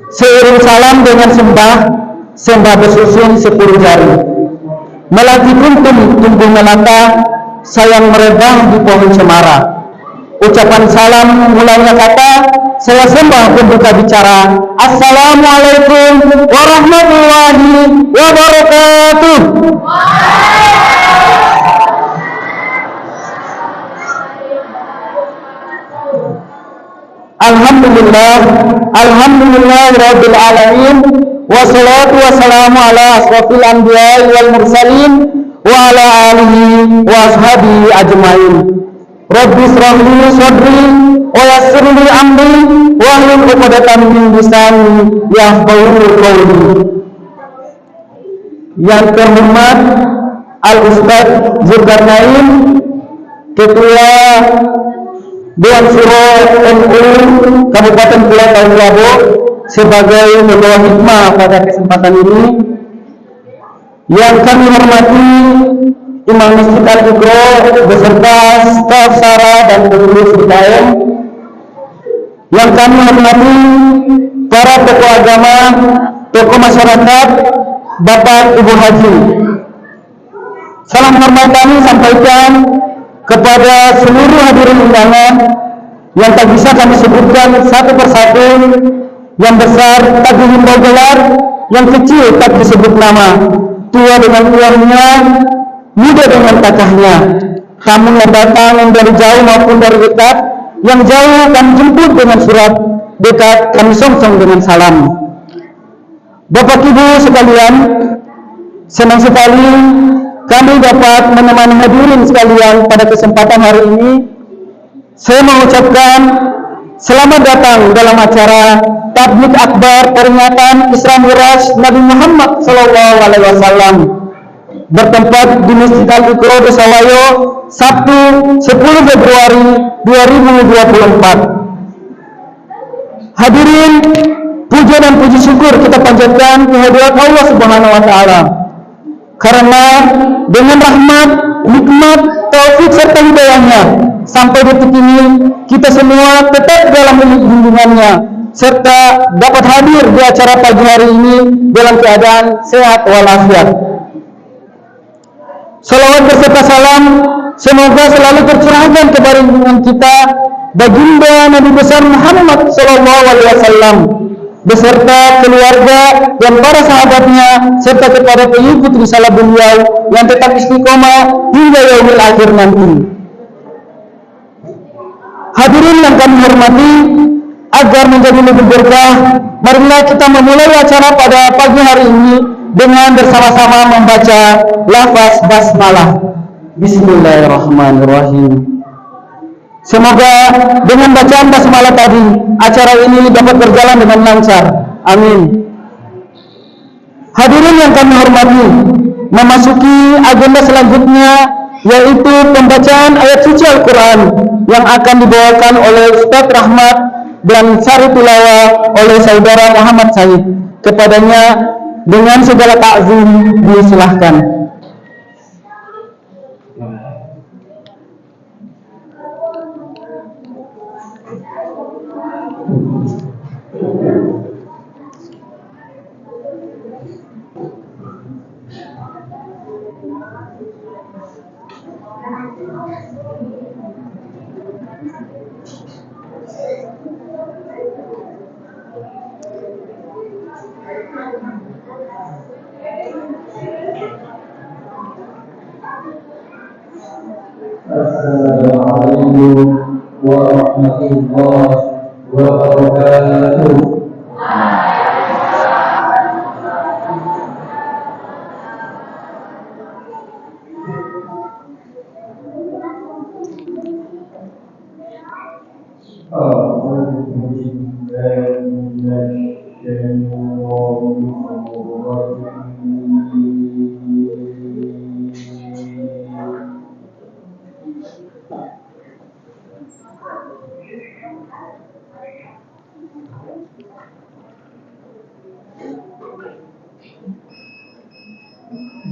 Seiring salam dengan sembah bersusun 10 jari. Melati kuntum tumbuh melata, sayang merebah di pohon cemara. Ucapan salam mulanya kata, saya sembah pembuka bicara. Assalamualaikum warahmatullahi wabarakatuh. Alhamdulillah rabbil alamin, wassalatu wassalamu ala asrofil anbiya wal mursalin wa ala alihi wa ashabihi ajmain. Rabbi shrah li sadri wa yassir li amri wa hlul 'uqdatam min lisani yafqahu qawli. Yang terhormat Al-Ustaz Zulkarnain, Ketua Dewan Syuro NU Kabupaten Pulau Taulabo, sebagai membawa hikmah pada kesempatan ini. Yang kami hormati Imam Masjid Al-Iqra beserta staf Sara dan pengurus IKM. Yang kami hormati para tokoh agama, tokoh masyarakat, Bapak Ibu Haji. Salam hormat kami sampaikan kepada seluruh hadirin undangan yang tak bisa kami sebutkan satu persatu. Yang besar tak dihimbau gelar, yang kecil tak disebut nama, tua dengan uangnya, muda dengan kakahnya. Tamu yang datang dari jauh maupun dari dekat, yang jauh kami jemput dengan surat, dekat kami songsong dengan salam. Bapak Ibu sekalian, senang sekali kami dapat menemani hadirin sekalian pada kesempatan hari ini. Saya mengucapkan selamat datang dalam acara Tabligh Akbar peringatan Isra Miraj Nabi Muhammad SAW bertempat di Masjid Al-Iqra Besawayo, Sabtu 10 Februari 2024. Hadirin, puja dan puji syukur kita panjatkan kehadirat Allah Subhanahu wa taala. Karena dengan rahmat, nikmat, taufik serta hidayahnya, sampai detik ini kita semua tetap dalam lindungannya, serta dapat hadir di acara pagi hari ini dalam keadaan sehat walafiat. Salawat beserta salam semoga selalu tercurahkan kepada lindungan kita baginda Nabi besar Muhammad SAW beserta keluarga dan para sahabatnya, serta kepada pengikut risalah beliau yang tetap istiqomah hingga yaumil akhir nanti. Hadirin yang kami hormati, agar menjadi lebih berkah, marilah kita memulai acara pada pagi hari ini dengan bersama-sama membaca lafaz basmalah. Bismillahirrahmanirrahim. Semoga dengan bacaan basmalah tadi, acara ini dapat berjalan dengan lancar. Amin. Hadirin yang kami hormati, memasuki agenda selanjutnya, yaitu pembacaan ayat suci Al-Quran yang akan dibawakan oleh Ustaz Rahmat dan sari tilawah oleh saudara Muhammad Said. Kepadanya dengan segala takzim disilahkan. Assalamualaikum warahmatullahi wabarakatuh.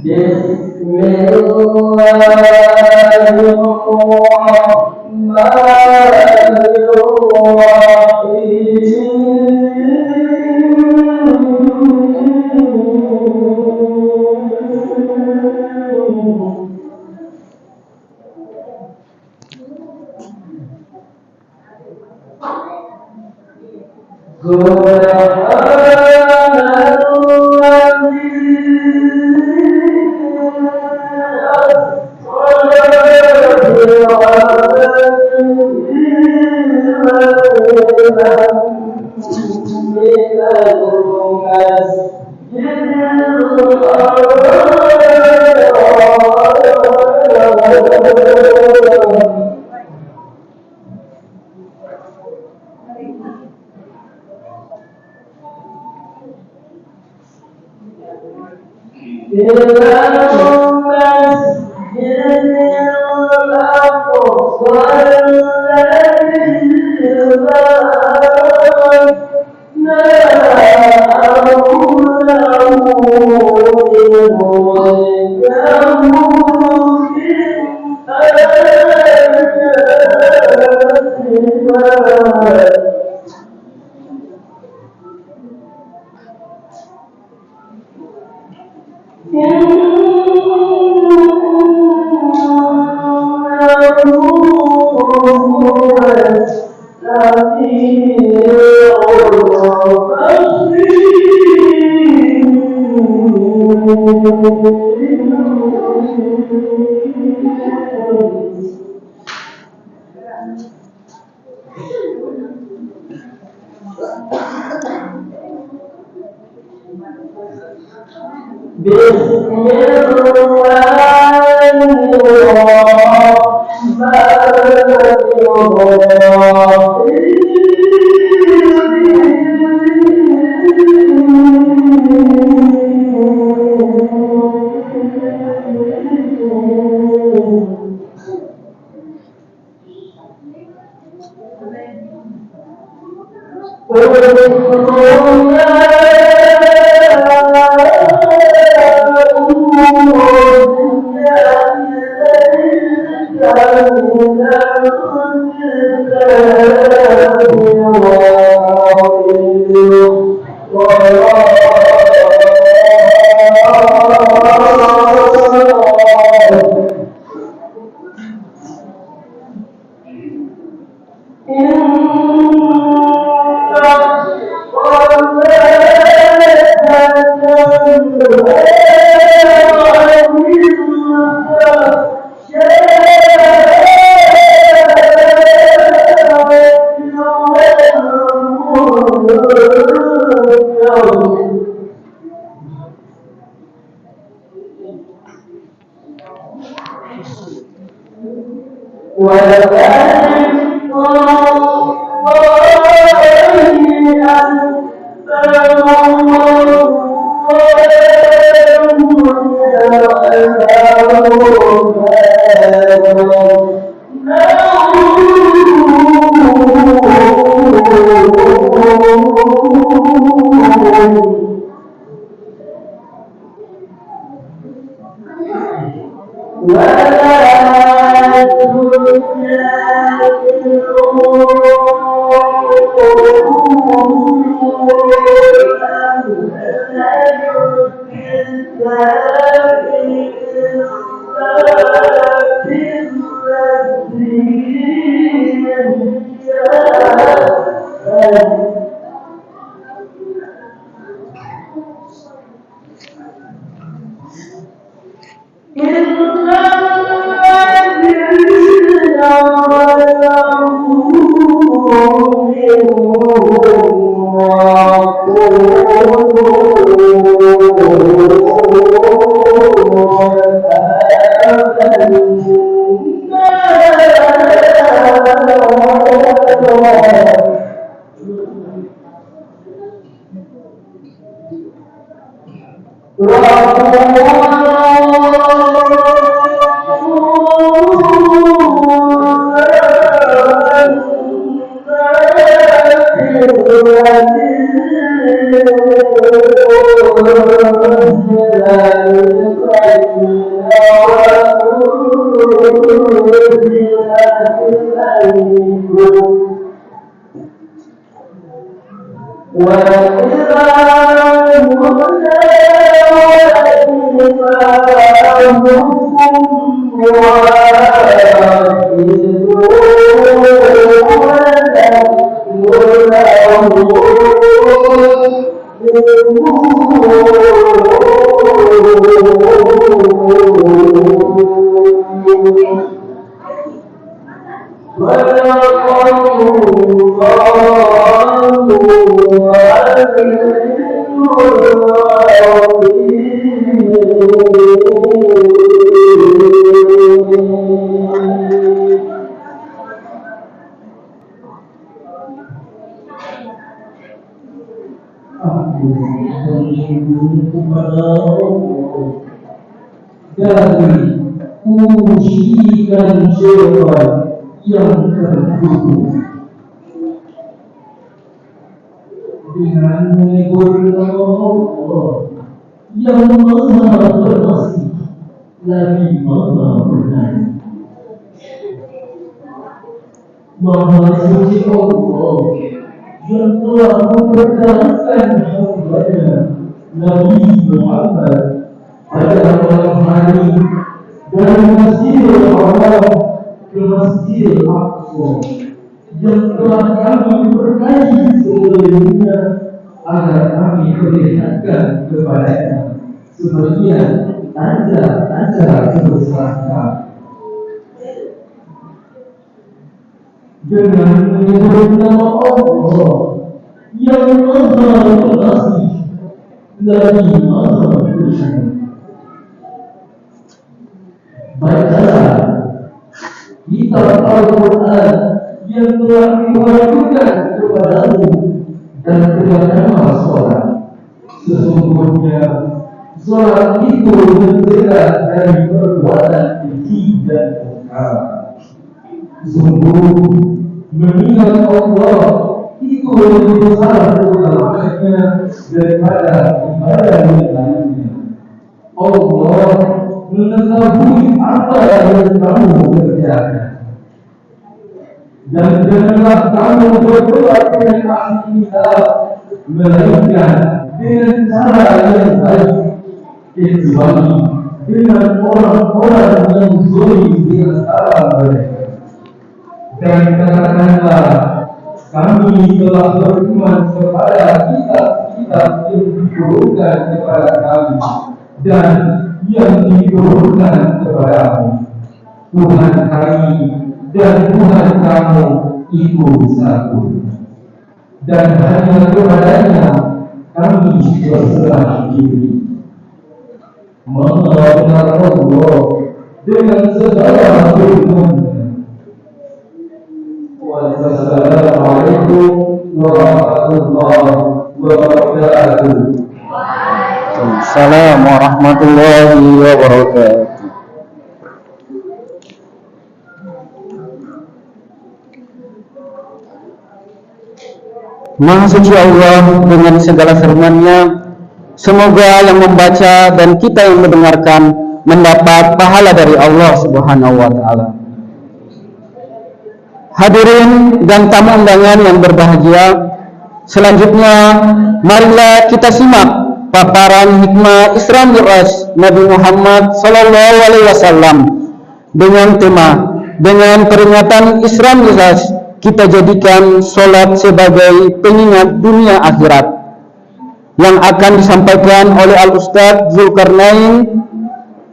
Bismillahirrahmanirrahim. dari ujian syaitan yang terkutuk dengan menyebut nama Allah yang maha pengasih lagi maha pengampun. Maha suci Allah yang telah memperkenalkan hamba-Nya Nabi Muhammad pada malam hari dari Masjidil Haram ke Masjidil Aqsa yang telah kami berkaji sebelumnya agar kami perlihatkan kepadanya sebagian tanda-tanda kebesaran. Dengan menyebut nama Allah yang maha pengasih lagi maha penyayang. Bacalah kitab Al-Quran yang telah diwahyukan kepadamu dan kepadamu sholat. Sesungguhnya sholat itu mencegah dari perbuatan keji dan mungkar. Sungguh mengingat Allah itu lebih besar keutamanya daripada ibadah yang lainnya. Allah mengetahui apa yang kamu kerjakan. Dan janganlah kamu berdoa dengan ahli kitab melainkan dengan cara yang baik, kecuali dengan orang-orang yang zalim di antara mereka. Dan katakanlah, kami telah beriman kepada kitab-kitab yang diturunkan kepada kami dan yang diturunkan kepadamu. Tuhan kami dan Tuhan kamu itu satu, dan hanya kepadanya kami berserah diri. Maha benar Allah dengan segala firman-Nya. Wassalamualaikum warahmatullahi wabarakatuh. Assalamualaikum warahmatullahi wabarakatuh. Maha suci Allah dengan segala firman-Nya, semoga yang membaca dan kita yang mendengarkan mendapat pahala dari Allah Subhanahu wa taala. Hadirin dan tamu undangan yang berbahagia, selanjutnya marilah kita simak paparan hikmah Isra Mi'raj Nabi Muhammad sallallahu alaihi wasallam dengan tema dengan peringatan Isra Mi'raj kita jadikan sholat sebagai pengingat dunia akhirat, yang akan disampaikan oleh Al-Ustadz Zulkarnain,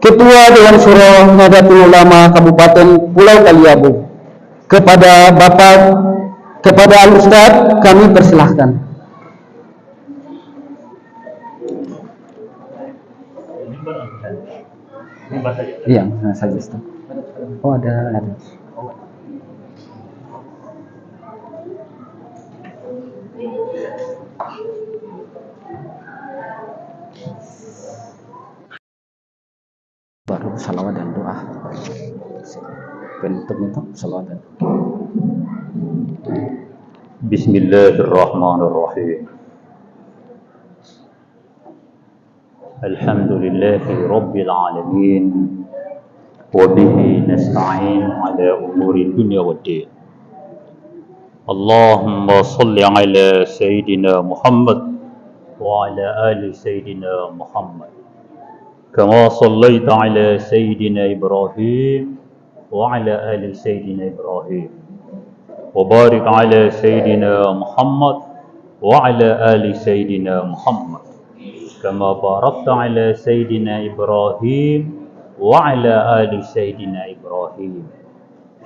Ketua Dewan Syuro Nahdlatul Ulama Kabupaten Pulau Kaliabu. Kepada Al-Ustadz kami persilahkan. Iya, saja Ustaz. Oh ada. Baru salawat dan doa. Penutup salawat dan doa. Bismillahirrahmanirrahim. Alhamdulillahi Rabbil Alamin. Wabihi nasta'in ala umuri dunya wa din. Allahumma salli ala Sayyidina Muhammad wa ala ali Sayyidina Muhammad. Kama sallaita ala Sayyidina Ibrahim wa ala ali Sayyidina Ibrahim. Wa barik ala Sayyidina Muhammad وعلى آل سيدنا محمد كما باركت على سيدنا إبراهيم وعلى آل سيدنا إبراهيم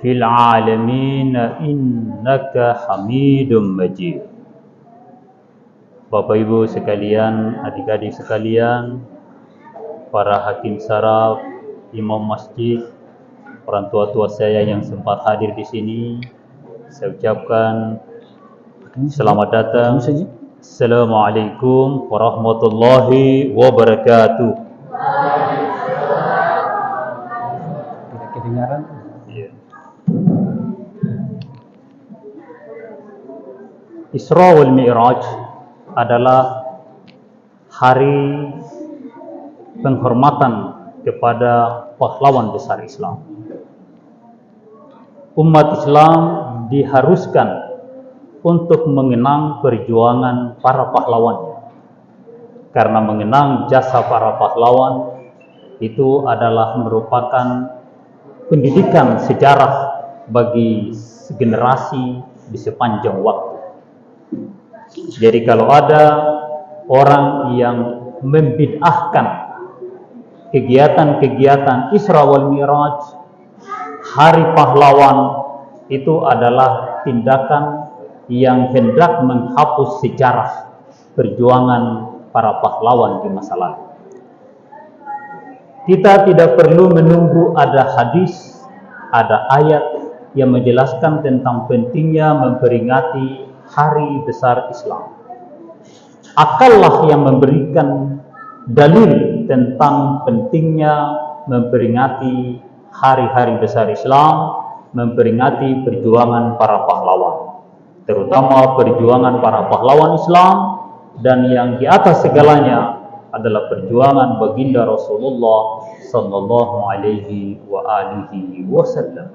في العالمين إنك حميد مجيد. Bapak Ibu sekalian, adik-adik sekalian, para hakim saraf, imam masjid, orang tua-tua saya yang sempat hadir di sini, saya ucapkan selamat datang. Assalamualaikum warahmatullahi wabarakatuh. Tidak kedengaran. Isra wal Mi'raj adalah hari penghormatan kepada pahlawan besar Islam. Umat Islam diharuskan untuk mengenang perjuangan para pahlawannya. Karena mengenang jasa para pahlawan itu adalah merupakan pendidikan sejarah bagi generasi di sepanjang waktu. Jadi kalau ada orang yang membid'ahkan kegiatan-kegiatan Isra wal Mi'raj, hari pahlawan, itu adalah tindakan yang hendak menghapus sejarah perjuangan para pahlawan di masa lalu. Kita tidak perlu menunggu ada hadis, ada ayat yang menjelaskan tentang pentingnya memperingati hari besar Islam. Akallah yang memberikan dalil tentang pentingnya memperingati hari-hari besar Islam, memperingati perjuangan para pahlawan, terutama perjuangan para pahlawan Islam, dan yang di atas segalanya adalah perjuangan baginda Rasulullah sallallahu alaihi wa alihi wasallam.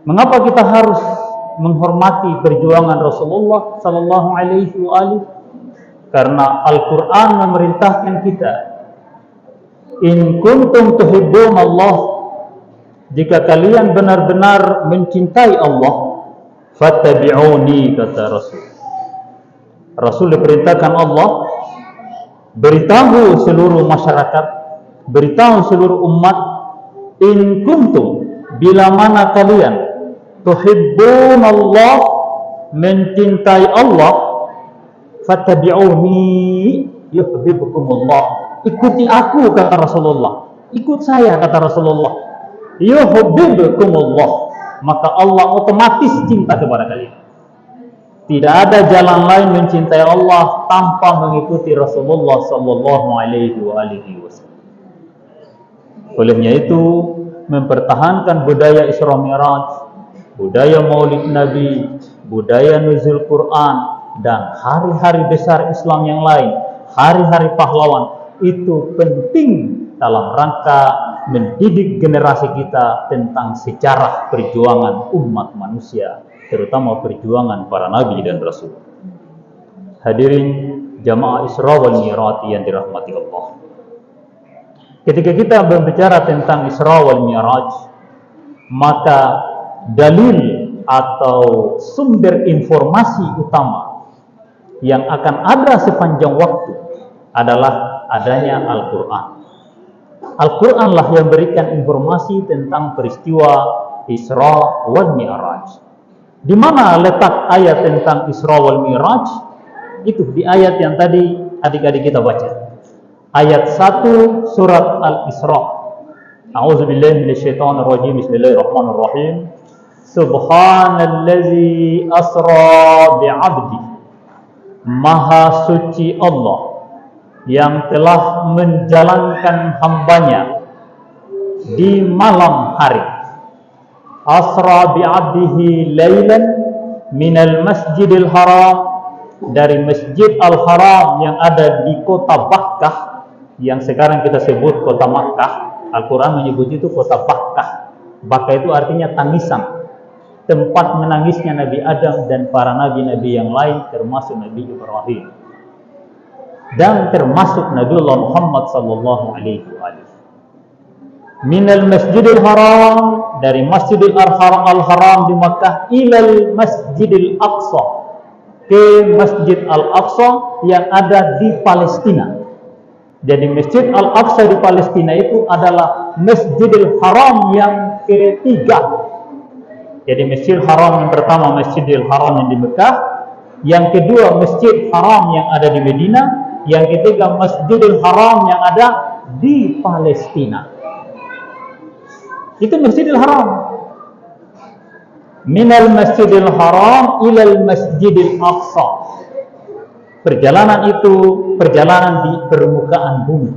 Mengapa kita harus menghormati perjuangan Rasulullah sallallahu alaihi wa alihi? Karena Al-Quran memerintahkan kita, in kuntum tuhibbun Allah, jika kalian benar-benar mencintai Allah, fattabi'uni, kata Rasul. Rasul diperintahkan Allah beritahu seluruh masyarakat, beritahu seluruh umat, in kuntum, bila mana kalian tuhibbun Allah, mencintai Allah, fattabi'uni yuhibbukumullah, ikuti aku, kata Rasulullah, ikut saya, kata Rasulullah, yuhibbukumullah, maka Allah otomatis cinta kepada kalian. Tidak ada jalan lain mencintai Allah tanpa mengikuti Rasulullah sallallahu alaihi wasallam. Olehnya itu, mempertahankan budaya Isra Mi'raj, budaya Maulid Nabi, budaya nuzul Quran, dan hari-hari besar Islam yang lain, hari-hari pahlawan, itu penting dalam rangka mendidik generasi kita tentang sejarah perjuangan umat manusia, terutama perjuangan para nabi dan rasul. Hadirin jamaah Isra wal Mi'raj yang dirahmati Allah. Ketika kita berbicara tentang Isra wal Mi'raj, maka dalil atau sumber informasi utama yang akan ada sepanjang waktu adalah adanya Al-Quran. Al-Quran lah yang berikan informasi tentang peristiwa Isra wal Mi'raj. Di mana letak ayat tentang Isra wal Mi'raj? Itu di ayat yang tadi adik-adik kita baca. Ayat 1 surat Al-Isra. A'udzubillahi minasyaitonirrajim. Bismillahirrahmanirrahim. Subhanallazi asra bi'abdi. Maha suci Allah yang telah menjalankan hambanya di malam hari. Asra bi'abdihi laylan minal masjidil haram, dari masjid al-haram yang ada di kota Bakkah, yang sekarang kita sebut kota Makkah. Al-Quran menyebut itu kota Bakkah. Bakkah itu artinya tangisan, tempat menangisnya Nabi Adam dan para nabi-nabi yang lain, termasuk Nabi Ibrahim dan termasuk Nabiullah Muhammad sallallahu alaihi wasallam. Minal Masjidil Haram, dari Masjidil Al-Haram di Makkah, ilal Masjidil Aqsa, ke Masjid Al-Aqsa yang ada di Palestina. Jadi Masjid Al-Aqsa di Palestina itu adalah Masjidil Haram yang ketiga. Jadi Masjidil Haram yang pertama Masjidil Haram yang di Mekah, yang kedua Masjid Haram yang ada di Medina, yang ketiga Masjidil Haram yang ada di Palestina. Itu Masjidil Haram. Minal Masjidil Haram ilal Masjidil Aqsa. Perjalanan itu perjalanan di permukaan bumi.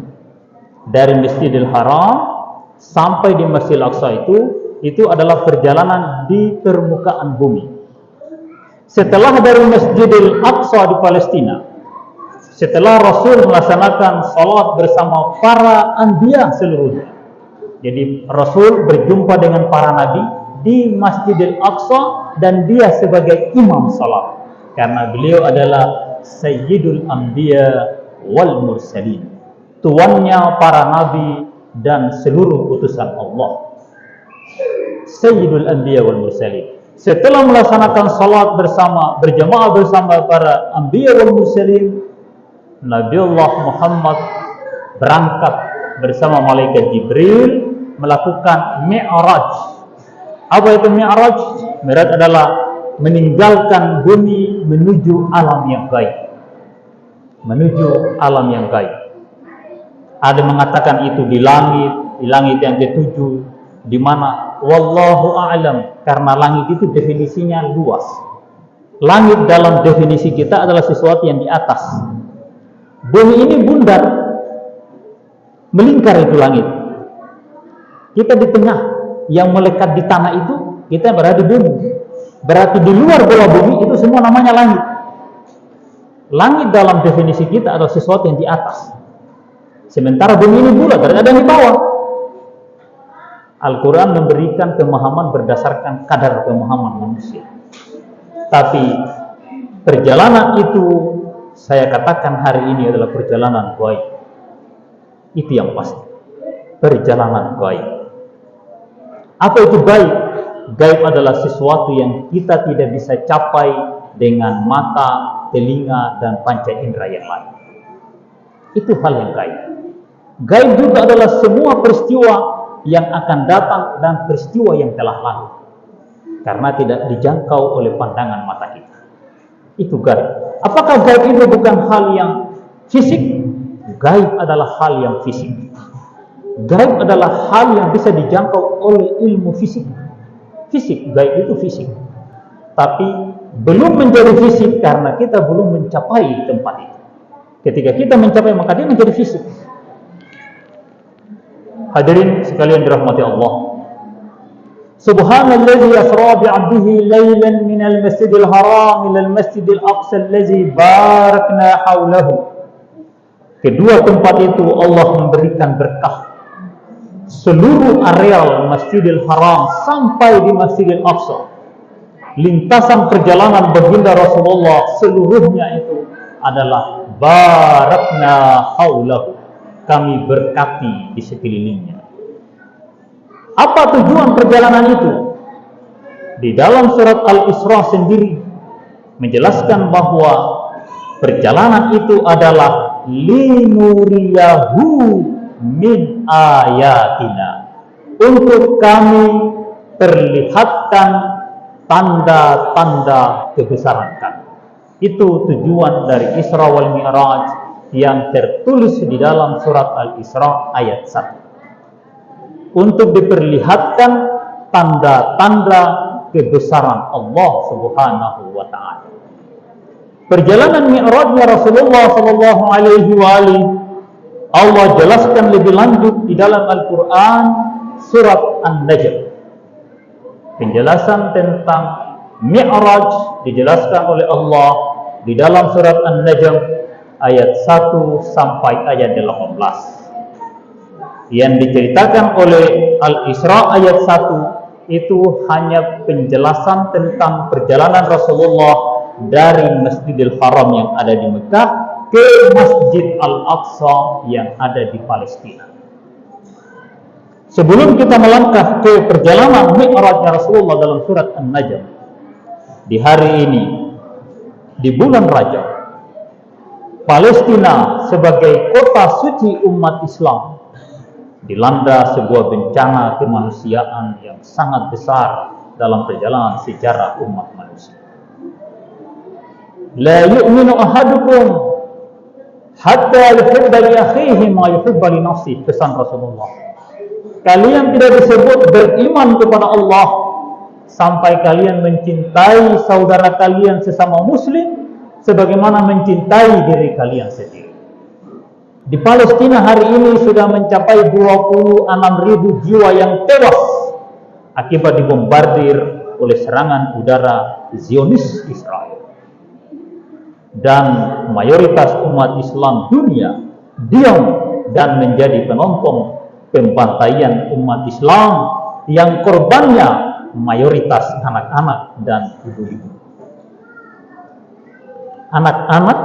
Dari Masjidil Haram sampai di Masjidil Aqsa itu adalah perjalanan di permukaan bumi. Setelah dari Masjidil Aqsa di Palestina, setelah Rasul melaksanakan salat bersama para anbiya seluruhnya. Jadi Rasul berjumpa dengan para nabi di Masjidil Aqsa dan dia sebagai imam salat karena beliau adalah Sayyidul Anbiya wal Mursalin, tuannya para nabi dan seluruh utusan Allah. Sayyidul Anbiya wal Mursalin. Setelah melaksanakan salat bersama berjamaah bersama para anbiya wal mursalin, Nabiullah Muhammad berangkat bersama malaikat Jibril melakukan Mi'raj. Apa itu Mi'raj? Mi'raj adalah meninggalkan bumi menuju alam yang gaib. Menuju alam yang gaib. Ada mengatakan itu di langit yang ketujuh, di mana wallahu a'lam, karena langit itu definisinya luas. Langit dalam definisi kita adalah sesuatu yang di atas. Bumi ini bundar, melingkar itu langit. Kita di tengah, yang melekat di tanah itu kita berada di bumi. Berarti di luar bola bumi itu semua namanya langit. Langit dalam definisi kita adalah sesuatu yang di atas. Sementara bumi ini bulat, berarti ada yang di bawah. Al-Quran memberikan pemahaman berdasarkan kadar pemahaman manusia. Tapi perjalanan itu saya katakan hari ini adalah perjalanan gaib. Itu yang pasti. Perjalanan gaib. Apa itu gaib? Gaib adalah sesuatu yang kita tidak bisa capai dengan mata, telinga, dan panca indera yang lain. Itu hal yang gaib. Gaib juga adalah semua peristiwa yang akan datang dan peristiwa yang telah lalu. Karena tidak dijangkau oleh pandangan mata kita. Itu gaib. Apakah gaib itu bukan hal yang fisik? Gaib adalah hal yang fisik. Gaib adalah hal yang bisa dijangkau oleh ilmu fisik. Fisik, gaib itu fisik. Tapi belum menjadi fisik karena kita belum mencapai tempat itu. Ketika kita mencapai maka dia menjadi fisik. Hadirin sekalian dirahmati Allah. Subhanallazi asra bi'abdihi lailan minal masjidil haram ilal masjidil aqsa allazi barakna haulahu. Kedua tempat itu Allah memberikan berkah. Seluruh areal Masjidil Haram sampai di Masjidil Aqsa, lintasan perjalanan baginda Rasulullah seluruhnya itu adalah barakna haulahu, kami berkati di sekelilingnya. Apa tujuan perjalanan itu? Di dalam surat Al-Isra sendiri menjelaskan bahwa perjalanan itu adalah linuriyahu min ayatina, untuk kami perlihatkan tanda-tanda kebesaran kami. Itu tujuan dari Isra wal Mi'raj yang tertulis di dalam surat Al-Isra ayat 1. Untuk diperlihatkan tanda-tanda kebesaran Allah Subhanahu wa taala. Perjalanan Mi'rajnya Rasulullah sallallahu alaihi wasallam Allah jelaskan lebih lanjut di dalam Al-Quran surat An-Najm. Penjelasan tentang Mi'raj dijelaskan oleh Allah di dalam surat An-Najm ayat 1 sampai ayat 18. Yang diceritakan oleh Al-Isra ayat 1 itu hanya penjelasan tentang perjalanan Rasulullah dari Masjidil Haram yang ada di Mekah ke Masjid Al-Aqsa yang ada di Palestina. Sebelum kita melangkah ke perjalanan Mi'rajnya Rasulullah dalam surat An-Najm, di hari ini di bulan Rajab, Palestina sebagai kota suci umat Islam dilanda sebuah bencana kemanusiaan yang sangat besar dalam perjalanan sejarah umat manusia. La yu'minu ahadukum hatta yuhibba li akhihi ma yuhibba li nafsihi, pesan Rasulullah. Kalian tidak disebut beriman kepada Allah sampai kalian mencintai saudara kalian sesama muslim sebagaimana mencintai diri kalian sendiri. Di Palestina hari ini sudah mencapai 26.000 jiwa yang tewas akibat dibombardir oleh serangan udara Zionis Israel. Dan mayoritas umat Islam dunia diam dan menjadi penonton pembantaian umat Islam yang korbannya mayoritas anak-anak dan ibu-ibu. Anak-anak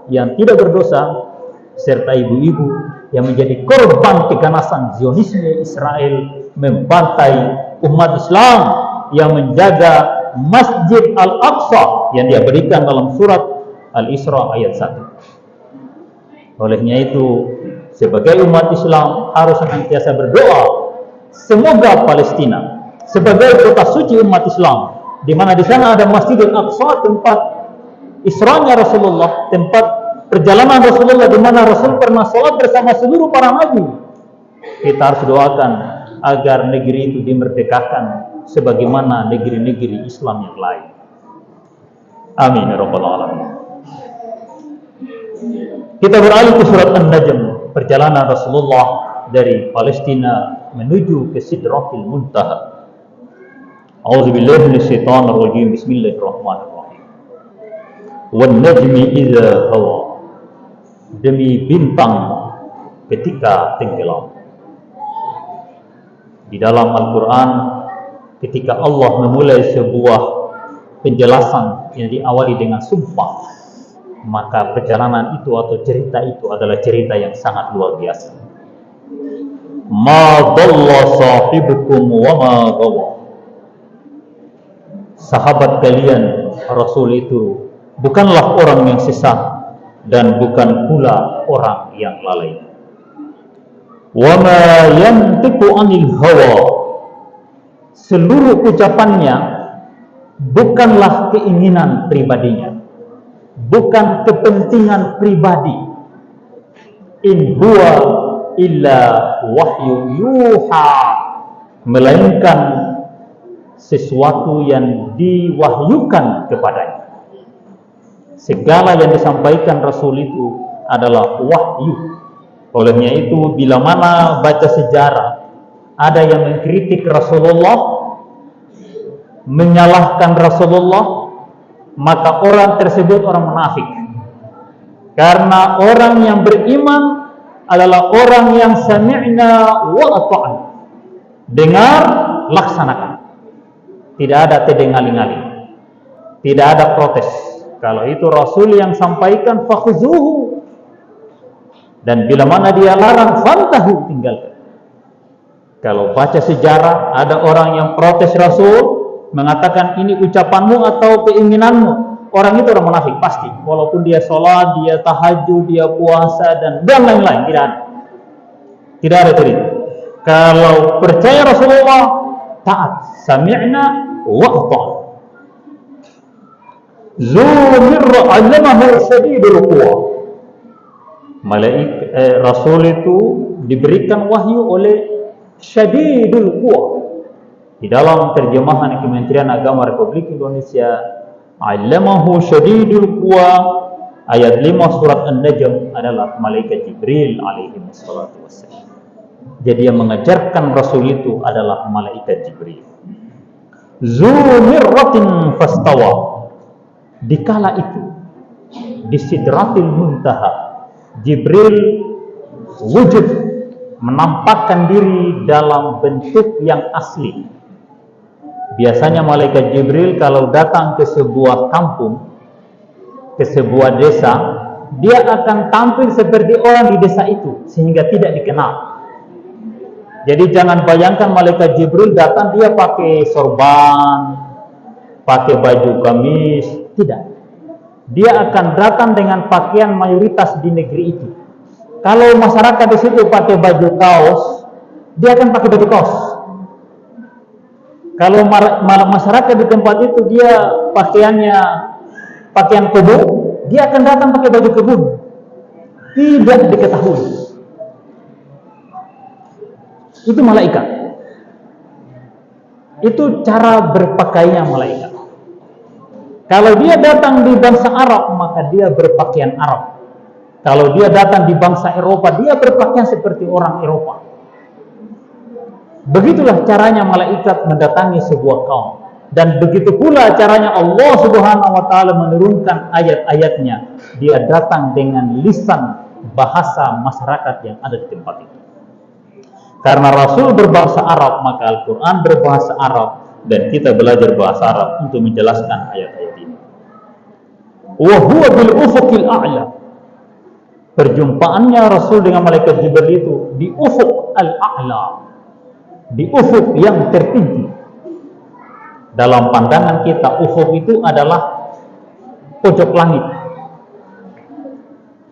yang tidak berdosa serta ibu-ibu yang menjadi korban keganasan Zionisme Israel membantai umat Islam yang menjaga Masjid Al-Aqsa yang dia berikan dalam surat Al-Isra ayat 1. Olehnya itu, sebagai umat Islam harus senantiasa berdoa semoga Palestina sebagai kota suci umat Islam, di mana di sana ada Masjid Al-Aqsa, tempat Isra'nya Rasulullah, tempat perjalanan Rasulullah, di mana Rasul pernah sholat bersama seluruh para nabi. Kita harus doakan agar negeri itu dimerdekakan sebagaimana negeri-negeri Islam yang lain. Amin ya rabbal alamin. Kita beralih ke surat An-Najm, perjalanan Rasulullah dari Palestina menuju ke Sidratil Muntaha. A'udzubillahi minasyaitonir rajim. Bismillahirrahmanirrahim. Wan najmi idza hawa, demi bintang ketika tenggelam. Di dalam Al-Quran, ketika Allah memulai sebuah penjelasan yang diawali dengan sumpah, maka perjalanan itu atau cerita itu adalah cerita yang sangat luar biasa. Ma dhalla sahibukum wa ma ghawa. Sahabat kalian Rasul itu bukanlah orang yang sesat dan bukan pula orang yang lalai. Wa ma yantiqu 'anil hawa. Seluruh ucapannya bukanlah keinginan pribadinya, bukan kepentingan pribadi. In huwa illa wahyu yuha, melainkan sesuatu yang diwahyukan kepadanya. Segala yang disampaikan Rasul itu adalah wahyu. Olehnya itu, bila mana baca sejarah ada yang mengkritik Rasulullah, menyalahkan Rasulullah, maka orang tersebut orang munafik. Karena orang yang beriman adalah orang yang sami'na wa ata'na, dengar, laksanakan. Tidak ada tedeng-aling-aling, tidak ada protes. Kalau itu Rasul yang sampaikan, fakhuzuhu. Dan bila mana dia larang, fantahu, tinggalkan. Kalau baca sejarah ada orang yang protes Rasul, mengatakan ini ucapanmu atau keinginanmu, orang itu orang munafik pasti. Walaupun dia sholat, dia tahajud, dia puasa dan lain-lain, tidak ada cerita. Kalau percaya Rasulullah, taat, sami'na wa ata'na. Zumirra 'allamahu syadidul quwa. Rasul itu diberikan wahyu oleh syadidul quwa. Di dalam terjemahan Kementerian Agama Republik Indonesia, 'allamahu syadidul quwa, ayat 5 surat An-Najm adalah malaikat Jibril alaihi wassalatu wassalam. Jadi yang mengajarkan Rasul itu adalah malaikat Jibril. Zu mirratin fastawa. Dikala itu di Sidratil Muntaha, Jibril wujud, menampakkan diri dalam bentuk yang asli. Biasanya malaikat Jibril kalau datang ke sebuah kampung, ke sebuah desa, dia akan tampil seperti orang di desa itu sehingga tidak dikenal. Jadi jangan bayangkan malaikat Jibril datang dia pakai sorban, pakai baju gamis, tidak. dia akan datang dengan pakaian mayoritas di negeri itu. Kalau masyarakat di situ pakai baju kaos, dia akan pakai baju kaos. Kalau masyarakat di tempat itu dia pakaiannya pakaian kebun, dia akan datang pakai baju kebun. Tidak diketahui. Itu malaikat. Itu cara berpakaiannya malaikat. Kalau dia datang di bangsa Arab, maka dia berpakaian Arab. Kalau dia datang di bangsa Eropa, dia berpakaian seperti orang Eropa. Begitulah caranya malaikat mendatangi sebuah kaum. Dan begitu pula caranya Allah Subhanahu wa taala menurunkan ayat-ayatnya. Dia datang dengan lisan bahasa masyarakat yang ada di tempat itu. Karena Rasul berbahasa Arab, maka Al-Quran berbahasa Arab, dan kita belajar bahasa Arab untuk menjelaskan ayat-ayat ini. Wa huwa bil ufuqil a'la. Perjumpaannya Rasul dengan malaikat Jibril itu di ufuk al-a'la, di ufuk yang tertinggi. Dalam pandangan kita, ufuk itu adalah pojok langit,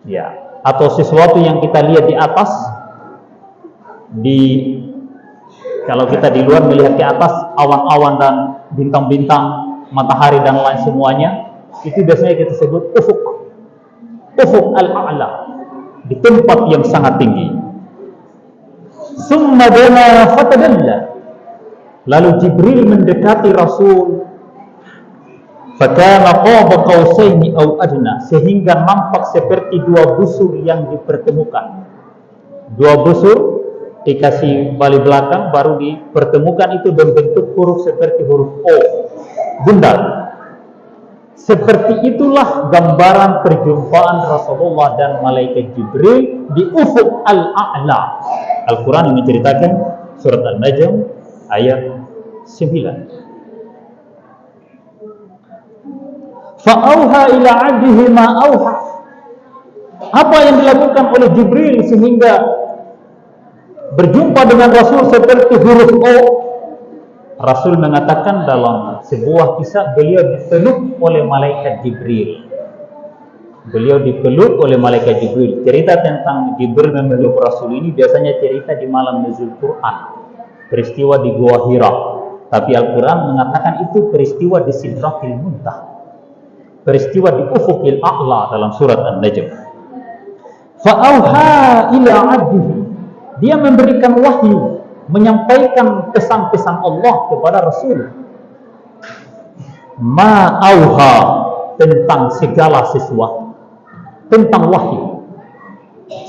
ya, atau sesuatu yang kita lihat di atas. Kalau kita di luar melihat ke atas, awan-awan dan bintang-bintang, matahari dan lain semuanya, itu biasanya kita sebut ufuk, ufuk al-a'la, di tempat yang sangat tinggi. Summa dana fatadalla. Lalu Jibril mendekati Rasul. Fakana qaba qausaini aw adna, sehingga nampak seperti dua busur yang dipertemukan. Dua busur dikasih balik belakang, baru dipertemukan, itu berbentuk huruf seperti huruf O, bundar. Seperti itulah gambaran perjumpaan Rasulullah dan malaikat Jibril di ufuk al-a'la. Al-Quran menceritakan surat An-Najm ayat 9. Fa'auha ila 'abdihi ma auha. Apa yang dilakukan oleh Jibril sehingga berjumpa dengan Rasul seperti huruf O? Rasul mengatakan dalam sebuah kisah, beliau dipeluk oleh malaikat Jibril. Beliau dipeluk oleh malaikat Jibril. Cerita tentang Jibril memeluk Rasul ini biasanya cerita di malam nuzul Quran, peristiwa di Gua Hira. Tapi Al-Quran mengatakan itu peristiwa di Sidratil Muntaha, peristiwa di Ufukil A'la dalam surat An-Najm. Fa'auha ila 'abdihi. Dia memberikan wahyu, menyampaikan pesan-pesan Allah kepada Rasul. Ma'auha, tentang segala sesuatu, tentang wahyu.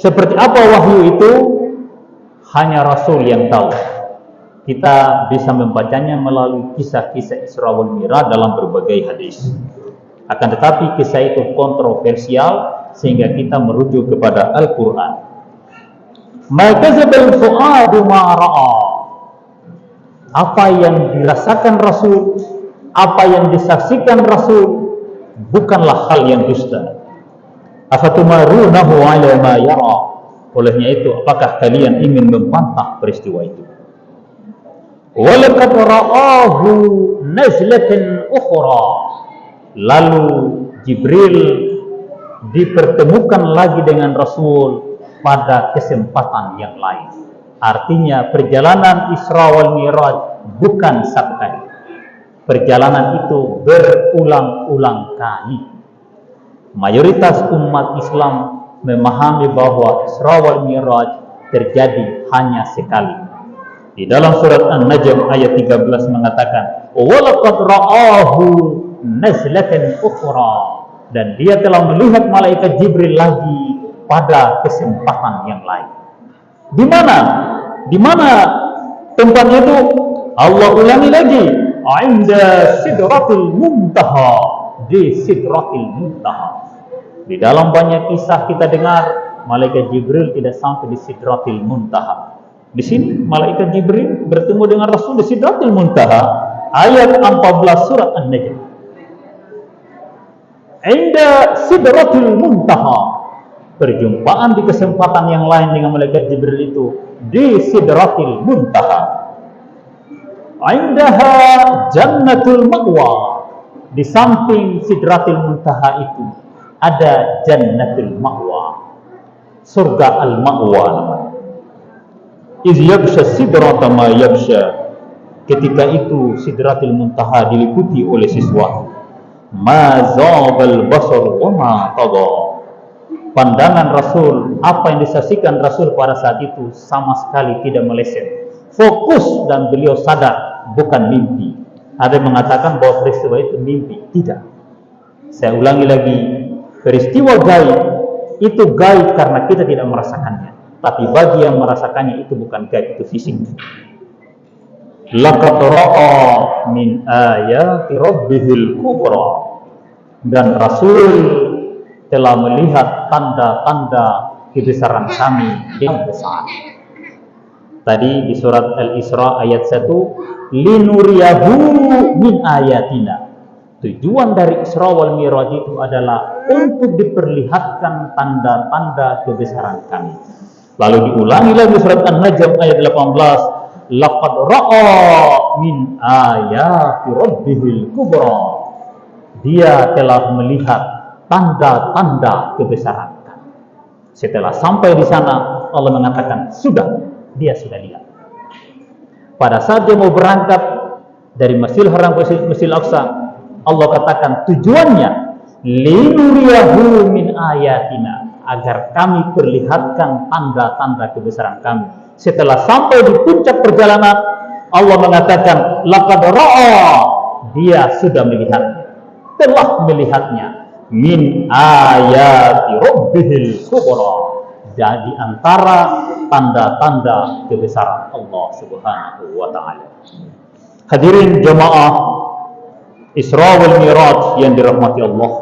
Seperti apa wahyu itu? Hanya Rasul yang tahu. Kita bisa membacanya melalui kisah-kisah Isra wal Mi'raj dalam berbagai hadis. Akan tetapi kisah itu kontroversial sehingga kita merujuk kepada Al-Quran. Ma kadzabal fuadu ma ra'a. Apa yang dirasakan Rasul, apa yang disaksikan Rasul, bukanlah hal yang dusta. Afatumarunahu ala ma yara. Olehnya itu, apakah kalian ingin membantah peristiwa itu? Walaqad ra'ahu nazlatan ukhra. Lalu Jibril dipertemukan lagi dengan Rasul pada kesempatan yang lain. Artinya perjalanan Isra wal Mi'raj bukan satu kali. Perjalanan itu berulang-ulang kali. Mayoritas umat Islam memahami bahwa Isra wal Mi'raj terjadi hanya sekali. Di dalam surat An-Najm ayat 13 mengatakan, "Walaqad ra'ahu nazlatan ukhra." Dan dia telah melihat malaikat Jibril lagi pada kesempatan yang lain. Di mana? Di mana tempatnya itu? Allah ulangi lagi, "'inda sidratil muntaha." Di sidratil muntaha. Di dalam banyak kisah kita dengar malaikat Jibril tidak sampai di sidratil muntaha. Di sini malaikat Jibril bertemu dengan Rasul di sidratil muntaha, ayat 14 surat An-Najm. Inda sidratil muntaha, perjumpaan di kesempatan yang lain dengan malaikat Jibril itu di sidratil muntaha. Indaha jannatul ma'wa, di samping Sidratil Muntaha itu ada Jannatul Ma'wa, surga Al-Ma'wa namanya. Iz yaghsha sidrata ma yaghsha, ketika itu Sidratil Muntaha diliputi oleh sesuatu. Ma zaghal basar wa ma tagha, pandangan Rasul, apa yang disaksikan Rasul pada saat itu sama sekali tidak meleset, fokus, dan beliau sadar bukan mimpi. Ada yang mengatakan bahwa peristiwa itu mimpi, tidak. Saya ulangi lagi, peristiwa gaib itu gaib karena kita tidak merasakannya, tapi bagi yang merasakannya itu bukan gaib, itu fisik. Laqad ra'a min ayati rabbihil kubra, dan Rasul telah melihat tanda-tanda kebesaran kami yang besar. Tadi di surat Al-Isra ayat 1, linuriyahu min ayatina. Tujuan dari Isra wal Miraj itu adalah untuk diperlihatkan tanda-tanda kebesaran kami. Lalu diulangi lagi surat An-Najm ayat 18, laqad ra'a min ayati rabbihil kubra, dia telah melihat tanda-tanda kebesaran kami. Setelah sampai di sana, Allah mengatakan dia sudah lihat. Pada saat dia mau berangkat dari Masjidil Haram ke Masjidil Aqsa, Allah katakan tujuannya linuriyahu min ayatina, agar kami perlihatkan tanda-tanda kebesaran kami. Setelah sampai di puncak perjalanan, Allah mengatakan laqad ra'a, dia sudah melihatnya, telah melihatnya, min ayati rabbihil kubra, jadi antara tanda-tanda kebesaran Allah Subhanahu wa taala. Hadirin jamaah Isra wal Miraj yang dirahmati Allah,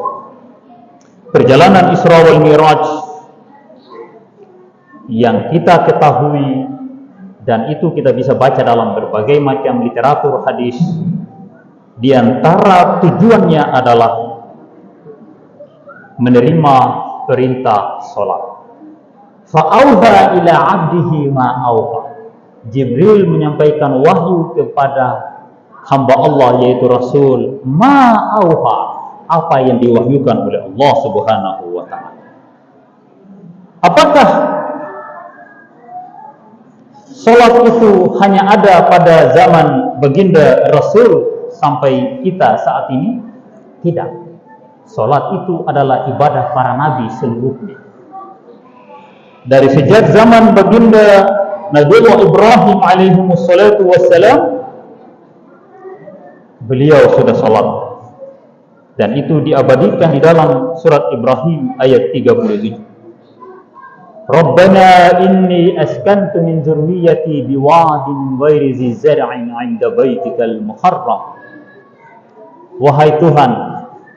perjalanan Isra wal Miraj yang kita ketahui dan itu kita bisa baca dalam berbagai macam literatur hadis, di antara tujuannya adalah menerima perintah salat. Fa'auha ila 'abdihi ma auha, Jibril menyampaikan wahyu kepada hamba Allah yaitu Rasul, ma auha, apa yang diwahyukan oleh Allah Subhanahu wa taala. Apakah salat itu hanya ada pada zaman baginda Rasul sampai kita saat ini? Tidak. Salat itu adalah ibadah para nabi seluruhnya. Dari sejak zaman baginda Nabiullah Ibrahim alaihi wassalatu wassalam, beliau sudah salat, dan itu diabadikan di dalam surat Ibrahim ayat 37. Rabbana inni askantu min dzurriyyati biwadin ghairi dzi zar'in 'inda baitikal muharram. Wahai Tuhan,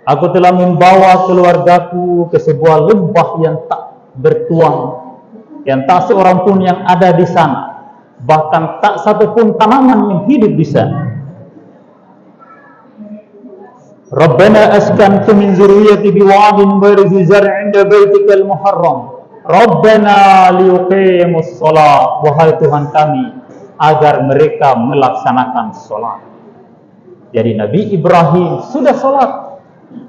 aku telah membawa keluargaku ke sebuah lembah yang tak bertuan, yang tak seorang pun yang ada di sana, bahkan tak satu pun tanaman yang hidup di sana. Rabbana askantu min dzurriyyati biwadin ghairi dzi zar'in 'inda baitikal muharram. Rabbana liyuqimus shalah, wahai Tuhan kami, agar mereka melaksanakan salat. Jadi Nabi Ibrahim sudah salat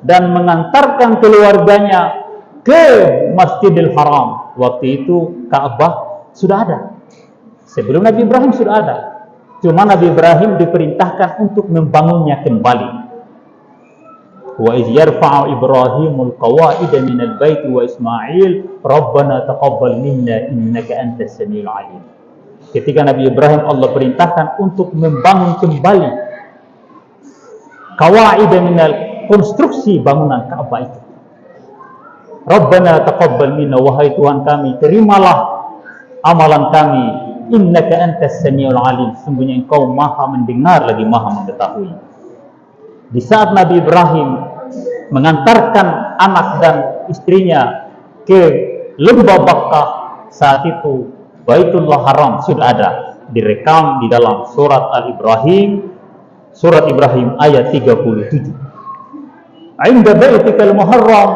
dan mengantarkan keluarganya ke Masjidil Haram. Waktu itu Ka'bah sudah ada. Sebelum Nabi Ibrahim sudah ada. Cuma Nabi Ibrahim diperintahkan untuk membangunnya kembali. Wa iz yarfa'u Ibrahimul qawa'ida minal baiti wa Ismail Rabbana taqabbal minna innaka antas samiul alim. Ketika Nabi Ibrahim, Allah perintahkan untuk membangun kembali qawa'ida minal, konstruksi bangunan Ka'bah itu. Rabbana taqabbal minna, wahai Tuhan kami, terimalah amalan kami, innaka antas samiul alim, sungguhnya Engkau Maha mendengar lagi Maha mengetahui. Di saat Nabi Ibrahim mengantarkan anak dan istrinya ke lembah Bakkah, saat itu Baitullah Haram sudah ada, direkam di dalam surat Al-Ibrahim, surat Ibrahim ayat 37. Inda baitikal muharram,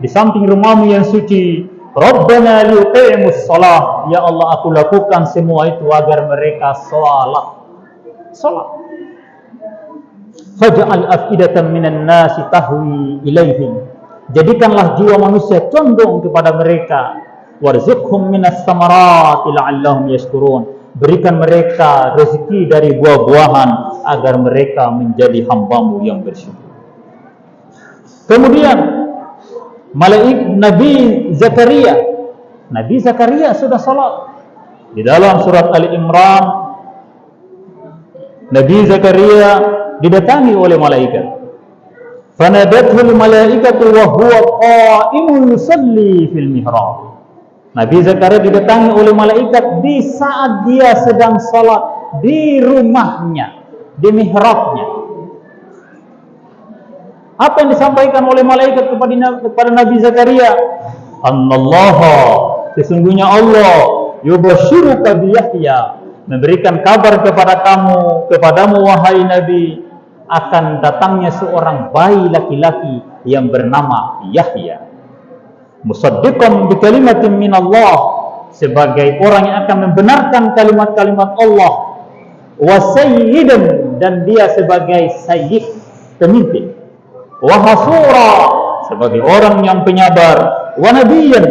di samping rumahmu yang suci, Rabbana liyuqimus shalah, ya Allah aku lakukan semua itu agar mereka salat. Faj'al afidatan minan nasi tahwi ilaihim. Jadikanlah jiwa manusia condong kepada mereka. Warzuqhum minas samarati la'allahum yashkurun. Berikan mereka rezeki dari buah-buahan agar mereka menjadi hamba-Mu yang bersyukur. Kemudian Nabi Zakaria sudah salat. Di dalam surat Ali Imran, Nabi Zakaria didatangi oleh malaikat. Fanadathul malaikatu wa huwa qa'imun yusalli fil mihrab. Nabi Zakaria didatangi oleh malaikat di saat dia sedang salat di rumahnya, di mihrabnya. Apa yang disampaikan oleh malaikat kepada Nabi Zakaria? Annallaha, sesungguhnya Allah, yubashiruka bi Yahya, memberikan kabar kepadamu wahai Nabi, akan datangnya seorang bayi laki-laki yang bernama Yahya. Musaddiqan bi kalimatin min Allah, sebagai orang yang akan membenarkan kalimat-kalimat Allah. Wa sayyidan, dan dia sebagai sayyid, pemimpin. Wa hasura, sebagai orang yang penyabar. Wa nabiyyan,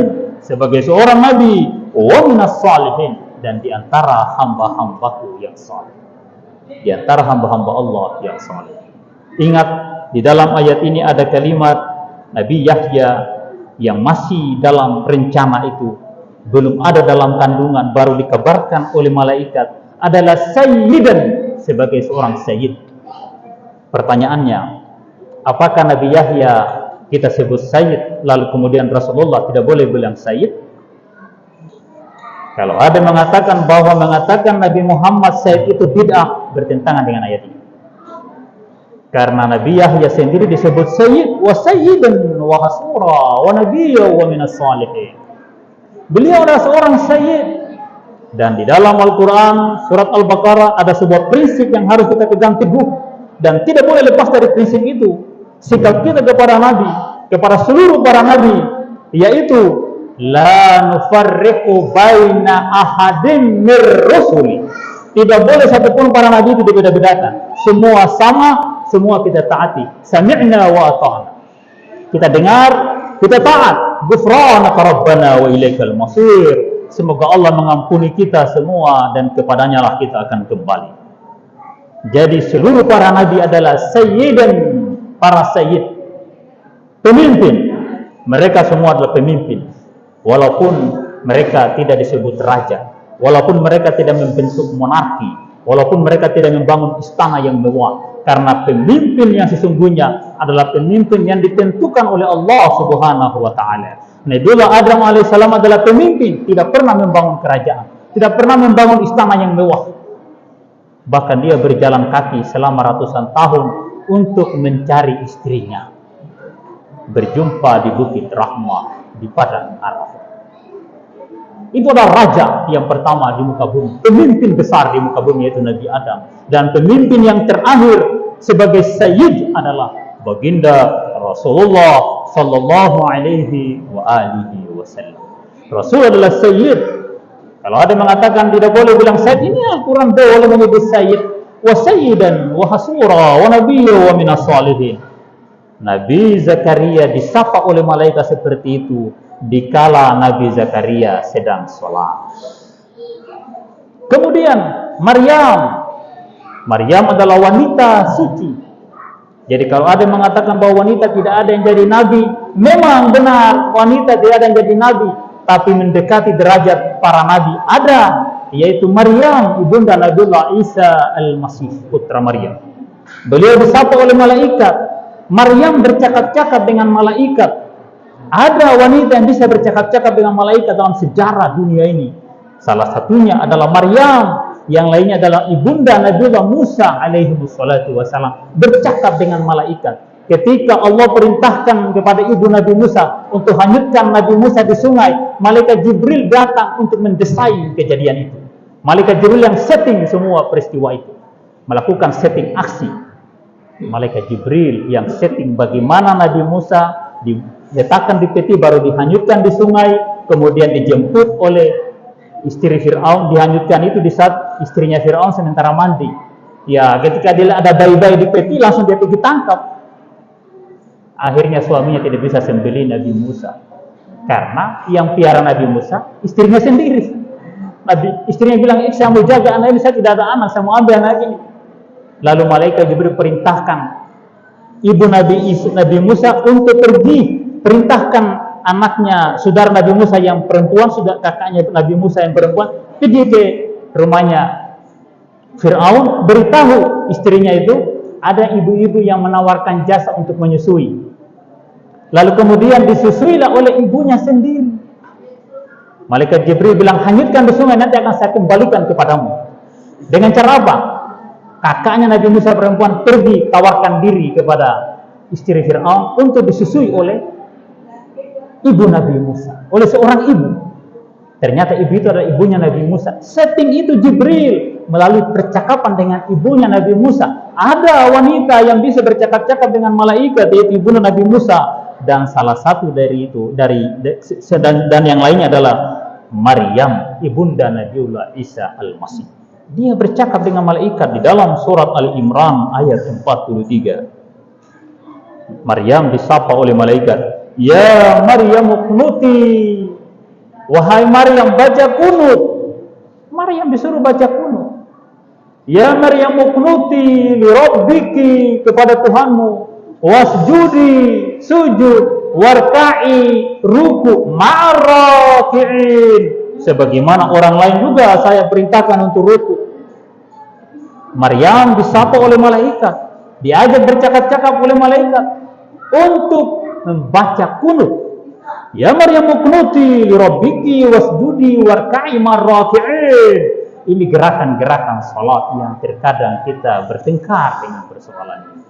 sebagai seorang nabi. Wa minas salihin, dan di antara hamba-hambaku yang saleh. Di antara hamba-hamba Allah yang saleh. Ingat, di dalam ayat ini ada kalimat Nabi Yahya yang masih dalam rencana itu, belum ada dalam kandungan, baru dikabarkan oleh malaikat adalah sayyidan, sebagai seorang sayyid. Pertanyaannya, apakah Nabi Yahya kita sebut sayyid, lalu kemudian Rasulullah tidak boleh bilang sayyid? Kalau ada mengatakan bahwa mengatakan Nabi Muhammad sayyid itu bid'ah, bertentangan dengan ayat ini. Karena Nabi Yahya sendiri disebut sayyid wa sayyidan wa hasura wa nabiyya wa minas salihin. Beliau adalah seorang sayyid. Dan di dalam Al-Quran surat Al-Baqarah ada sebuah prinsip yang harus kita pegang teguh dan tidak boleh lepas dari prinsip itu. Sikap kita kepada Nabi, kepada seluruh para Nabi, yaitu la nufarriqu baina ahadin mir rusuli. Tidak boleh satupun para Nabi itu dibeda-bedakan. Semua sama, semua kita taati. Sami'na wa ata'na. Kita dengar, kita taat. Ghufranaka rabbana wa ilaikal masir. Semoga Allah mengampuni kita semua dan kepadanya lah kita akan kembali. Jadi seluruh para nabi adalah sayyidan, para sayyid, pemimpin. Mereka semua adalah pemimpin. Walaupun mereka tidak disebut raja, walaupun mereka tidak membentuk monarki, walaupun mereka tidak membangun istana yang mewah. Karena pemimpin yang sesungguhnya adalah pemimpin yang ditentukan oleh Allah Subhanahu wa ta'ala. Nabiullah Adam alaihissalam adalah pemimpin, tidak pernah membangun kerajaan, tidak pernah membangun istana yang mewah. Bahkan dia berjalan kaki selama ratusan tahun untuk mencari istrinya. Berjumpa di Bukit Rahmah, di Padang Arafah. Itu adalah raja yang pertama di muka bumi, pemimpin besar di muka bumi, yaitu Nabi Adam. Dan pemimpin yang terakhir sebagai sayyid adalah baginda Rasulullah sallallahu alaihi wa alihi wasallam. Rasul adalah sayyid. Kalau ada mengatakan tidak boleh bilang sayyid, ini Al-Quran boleh menyebut sayyid. Wa sayyidan wa hasura wa nabiyyu wa minas salihin. Nabi Zakaria disapa oleh malaikat seperti itu dikala Nabi Zakaria sedang sholat. Kemudian Maryam adalah wanita suci. Jadi kalau ada yang mengatakan bahwa wanita tidak ada yang jadi nabi, memang benar, wanita tidak ada yang jadi nabi, tapi mendekati derajat para nabi ada, yaitu Maryam, ibunda Nabiullah Isa al-Masih, putra Maryam. Beliau disapa oleh malaikat. Maryam bercakap-cakap dengan malaikat. Ada wanita yang bisa bercakap-cakap dengan malaikat dalam sejarah dunia ini. Salah satunya adalah Maryam, yang lainnya adalah ibunda Nabiullah Musa alaihi wassalatu wassalam, bercakap dengan malaikat. Ketika Allah perintahkan kepada ibu Nabi Musa untuk hanyutkan Nabi Musa di sungai, malaikat Jibril datang untuk mendesain kejadian itu. Malaikat Jibril yang setting semua peristiwa itu, melakukan setting aksi. Malaikat Jibril yang setting bagaimana Nabi Musa diletakkan di peti, baru dihanyutkan di sungai, kemudian dijemput oleh istri Fir'aun, dihanyutkan itu di saat istrinya Fir'aun sementara mandi. Ya, ketika dia ada bayi-bayi di peti, langsung dia pergi tangkap. Akhirnya suaminya tidak bisa sembelih Nabi Musa. Karena yang piara Nabi Musa, istrinya sendiri. Istrinya bilang, saya mau jaga anak ini, saya tidak ada anak, saya mau ambil anak ini. Lalu malaikat Jibril perintahkan ibu Nabi Musa untuk pergi, perintahkan anaknya, saudara Nabi Musa yang perempuan, kakaknya Nabi Musa yang perempuan, pergi ke rumahnya Fir'aun, beritahu istrinya itu ada ibu-ibu yang menawarkan jasa untuk menyusui. Lalu kemudian disusuilah oleh ibunya sendiri. Malaikat Jibril bilang, hanyutkan di sungai, nanti akan saya kembalikan kepadamu. Dengan cara apa? Kakaknya Nabi Musa perempuan pergi tawarkan diri kepada istri Fir'aun untuk disusui oleh ibu Nabi Musa, oleh seorang ibu. Ternyata ibu itu adalah ibunya Nabi Musa. Setting itu Jibril melalui percakapan dengan ibunya Nabi Musa. Ada wanita yang bisa bercakap-cakap dengan malaikat, yaitu ibu Nabi Musa. Dan salah satu dari itu, dan yang lainnya adalah Maryam, ibunda Nabiullah Isa Al-Masih. Dia bercakap dengan malaikat di dalam surat Al-Imran ayat 43. Maryam disapa oleh malaikat, "Ya Maryam uqnuti." Wahai Maryam, baca kunut. Maryam disuruh baca kunut. Ya Maryam uqnuti li rabbiki, kepada Tuhanmu. Wasjudi, sujud, warka'i, ruku, ma'arraki'in, sebagaimana orang lain juga saya perintahkan untuk ruku. Maryam disapa oleh malaikat, diajak bercakap-cakap oleh malaikat untuk membaca kunut. Ya Maryam uqnuti li rabbiki wasjudi warka'i ma'arraki'in. Ini gerakan-gerakan salat yang terkadang kita bertengkar dengan persoalan ini.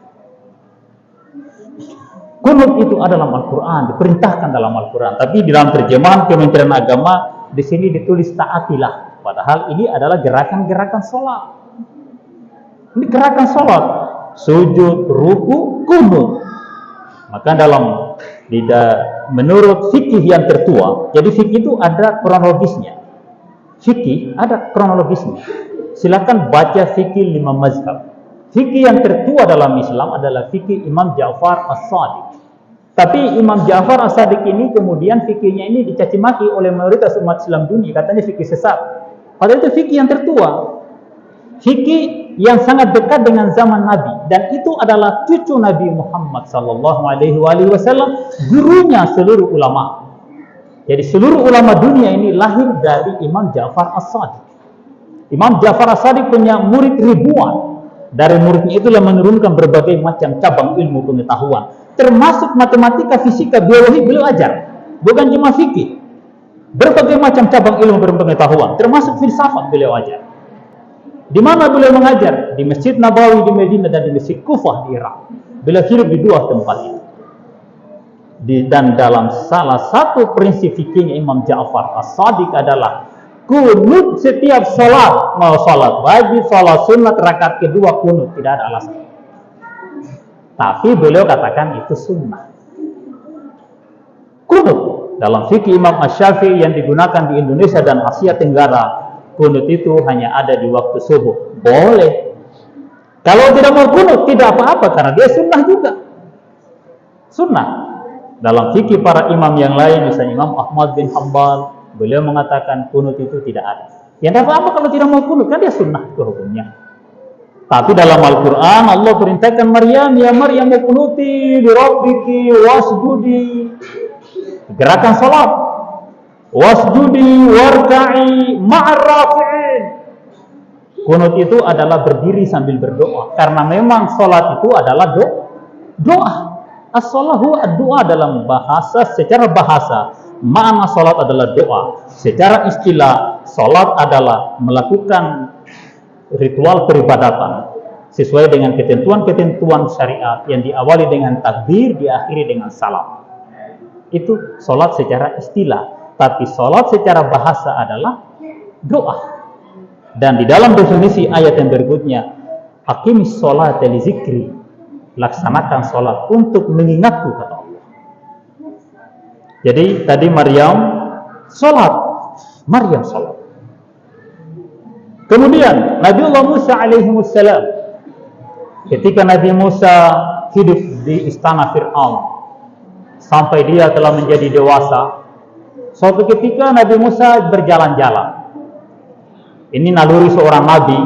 Kunut itu adalah Al-Quran, diperintahkan dalam Al-Quran. Tapi di dalam terjemahan Kementerian Agama di sini ditulis taatilah. Padahal ini adalah gerakan-gerakan sholat. Ini gerakan sholat, sujud, ruku, kunut. Maka menurut fikih yang tertua, jadi fikih itu ada kronologisnya. Fikih ada kronologisnya. Silakan baca fikih 5 mazhab. Fikih yang tertua dalam Islam adalah fikih Imam Ja'far As-Shadiq. Tapi Imam Ja'far As-Shadiq ini kemudian fikihnya ini dicaci maki oleh mayoritas umat Islam dunia, katanya fikih sesat. Padahal itu fikih yang tertua. Fikih yang sangat dekat dengan zaman Nabi, dan itu adalah cucu Nabi Muhammad sallallahu alaihi wasallam, gurunya seluruh ulama. Jadi seluruh ulama dunia ini lahir dari Imam Ja'far As-Shadiq. Imam Ja'far As-Shadiq punya murid ribuan. Dari muridnya itulah menurunkan berbagai macam cabang ilmu pengetahuan, termasuk matematika, fisika, biologi beliau ajar. Bukan cuma fikih, berbagai macam cabang ilmu pengetahuan, termasuk filsafat beliau ajar. Di mana beliau mengajar? Di Masjid Nabawi di Madinah dan di Masjid Kufah di Irak. Beliau hidup di 2 tempat itu. Dan dalam salah satu prinsip fikihnya Imam Ja'far As-Shadiq adalah kunut setiap salat, mau salat wajib, salat sunat, rakaat kedua kunut, tidak ada alasan. Tapi beliau katakan itu sunnah. Kunut dalam fikih Imam Asy-Syafi'i yang digunakan di Indonesia dan Asia Tenggara, kunut itu hanya ada di waktu subuh. Boleh. Kalau tidak mau kunut tidak apa-apa, karena dia sunnah juga. Sunnah. Dalam fikih para imam yang lain, misalnya Imam Ahmad bin Hanbal, beliau mengatakan kunut itu tidak ada. Ya tidak apa-apa kalau tidak mau kunut, kan dia sunnah itu hukumnya. Tapi dalam Al-Quran Allah perintahkan Maryam, ya Maryam uqnuti li rabbiki wasjudi. Gerakan salat. Wasjudi warka'i ma'arrafi'in. Kunut itu adalah berdiri sambil berdoa, karena memang salat itu adalah doa. As-salahu ad-doa dalam bahasa, secara bahasa makna salat adalah doa. Secara istilah, salat adalah melakukan ritual peribadatan sesuai dengan ketentuan-ketentuan syariat yang diawali dengan takbir, diakhiri dengan salam. Itu salat secara istilah. Tapi salat secara bahasa adalah doa. Dan di dalam definisi ayat yang berikutnya, aqimis sholata li zikri, laksanakan salat untuk mengingatku, kata Allah. Jadi tadi Maryam salat. Kemudian Nabiullah Musa alaihi wassalam Ketika Nabi Musa hidup di istana Fir'aun sampai dia telah menjadi dewasa, suatu ketika Nabi Musa berjalan-jalan. Ini naluri seorang nabi,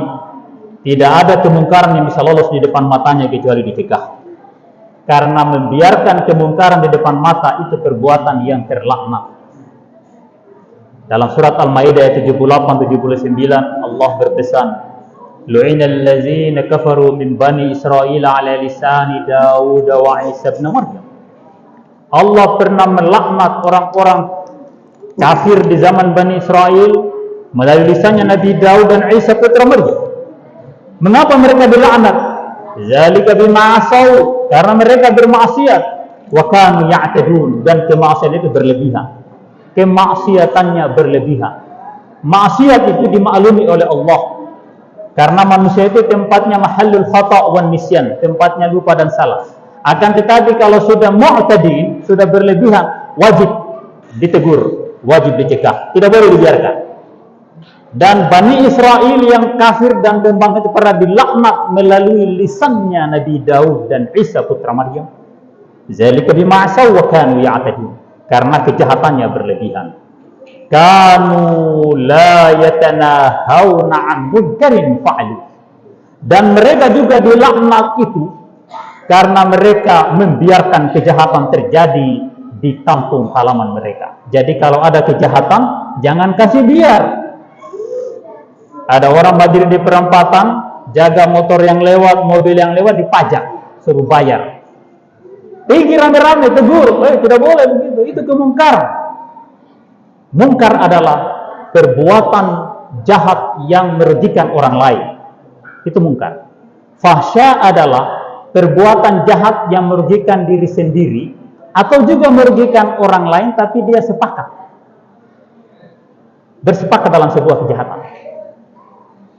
tidak ada kemungkaran yang bisa lolos di depan matanya kecuali dicegah. Karena membiarkan kemungkaran di depan mata itu perbuatan yang terlaknat. Dalam surat Al-Maidah ayat 78-79 Allah berpesan, lu'inal ladzina kafaru min bani Israil ala lisani Daud wa Isa ibn Maryam. Allah pernah melaknat orang-orang kafir di zaman Bani Israel melalui lisannya Nabi Daud dan Isa putra Maryam. Mengapa mereka dilaknat? Zalika bima asau, karena mereka bermaksiat, wa kanu ya'tadun, dan kemaksiatan itu berlebihan. Kemaksiatannya berlebihan. Maksiat itu dimaklumi oleh Allah. Karena manusia itu tempatnya mahallul khata' wan nisyan, tempatnya lupa dan salah. Akan tetapi kalau sudah mu'tadin, sudah berlebihan, wajib ditegur, wajib dicegah, tidak boleh dibiarkan. Dan Bani Israel yang kafir dan pembangkang itu pernah dilaknat melalui lisannya Nabi Daud dan Isa putra Maryam. Zalika bima asaw wa kanu ya'tadun, karena kejahatannya berlebihan. Kanu la yatanahawna an munkarin fa'alu, dan mereka juga dilaknat itu karena mereka membiarkan kejahatan terjadi di kampung halaman mereka. Jadi kalau ada kejahatan, jangan kasih biar. Ada orang berdiri di perempatan, jaga motor yang lewat, mobil yang lewat, dipajak, suruh bayar. Pergi rame-rame, tegur, tidak boleh begitu, itu kemungkaran. Mungkar adalah perbuatan jahat yang merugikan orang lain. Itu mungkar. Fahsya adalah perbuatan jahat yang merugikan diri sendiri atau juga merugikan orang lain, tapi dia bersepakat dalam sebuah kejahatan.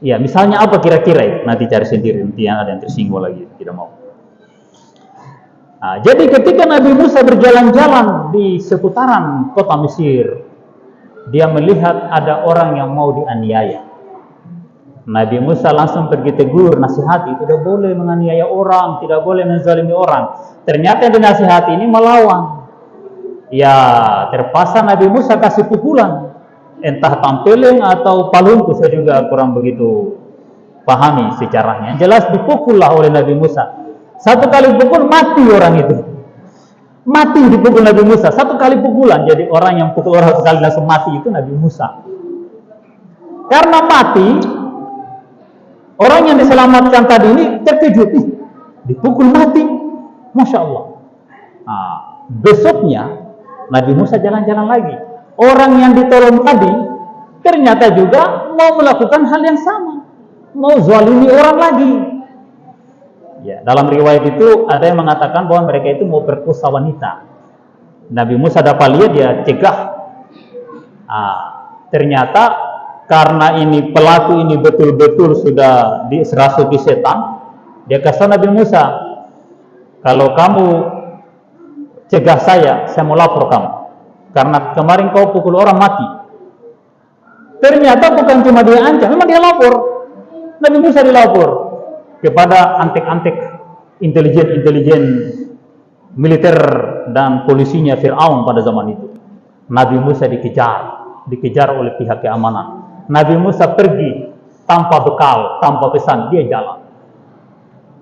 Ya, misalnya apa kira-kira itu? Nanti cari sendiri, nanti ada yang tersinggung lagi, tidak mau. Nah, jadi ketika Nabi Musa berjalan-jalan di seputaran kota Mesir, dia melihat ada orang yang mau dianiaya. Nabi Musa langsung pergi tegur, nasihati, tidak boleh menganiaya orang, tidak boleh menzalimi orang. Ternyata yang dinasihati ini melawan. Ya, terpaksa Nabi Musa kasih pukulan. Entah tampeleng atau palungku, saya juga kurang begitu pahami sejarahnya. Jelas dipukullah oleh Nabi Musa. Satu kali pukul mati orang itu. Mati dipukul Nabi Musa. Satu kali pukulan. Jadi orang yang pukul orang sekali langsung mati itu Nabi Musa. Karena mati, orang yang diselamatkan tadi ini terkejut. Dipukul mati. Masya Allah. Nah, besoknya Nabi Musa jalan-jalan lagi. Orang yang ditolong tadi ternyata juga mau melakukan hal yang sama, mau zalimi orang lagi. Ya, dalam riwayat itu ada yang mengatakan bahwa mereka itu mau perkosa wanita. Nabi Musa dapat lihat, dia cegah. Ternyata karena ini pelaku ini betul-betul sudah dirasuki setan, dia kata Nabi Musa, kalau kamu cegah saya mau lapor kamu. Karena kemarin kau pukul orang mati. Ternyata bukan cuma dia ancam, memang dia lapor. Nabi Musa dilapor kepada antek-antek intelijen militer dan polisinya Fir'aun pada zaman itu. Nabi Musa dikejar oleh pihak keamanan. Nabi Musa pergi tanpa bekal, tanpa pesan, dia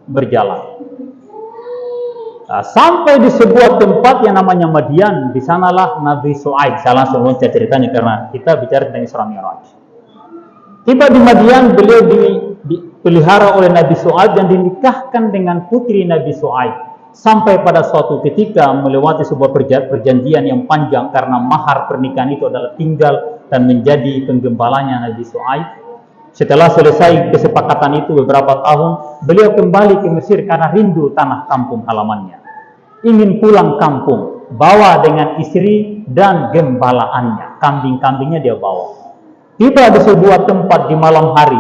berjalan. Sampai di sebuah tempat yang namanya Madian, di sanalah Nabi Shu'aib. Saya langsung loncat ceritanya karena kita bicara tentang Isra Mi'raj. Tiba di Madian, beliau dipelihara oleh Nabi Shu'aib dan dinikahkan dengan putri Nabi Shu'aib. Sampai pada suatu ketika melewati sebuah perjanjian yang panjang karena mahar pernikahan itu adalah tinggal dan menjadi penggembalanya Nabi Shu'aib. Setelah selesai kesepakatan itu beberapa tahun, beliau kembali ke Mesir karena rindu tanah kampung halamannya. Ingin pulang kampung, bawa dengan istri dan gembalaannya, kambing-kambingnya dia bawa. Tiba di sebuah tempat di malam hari,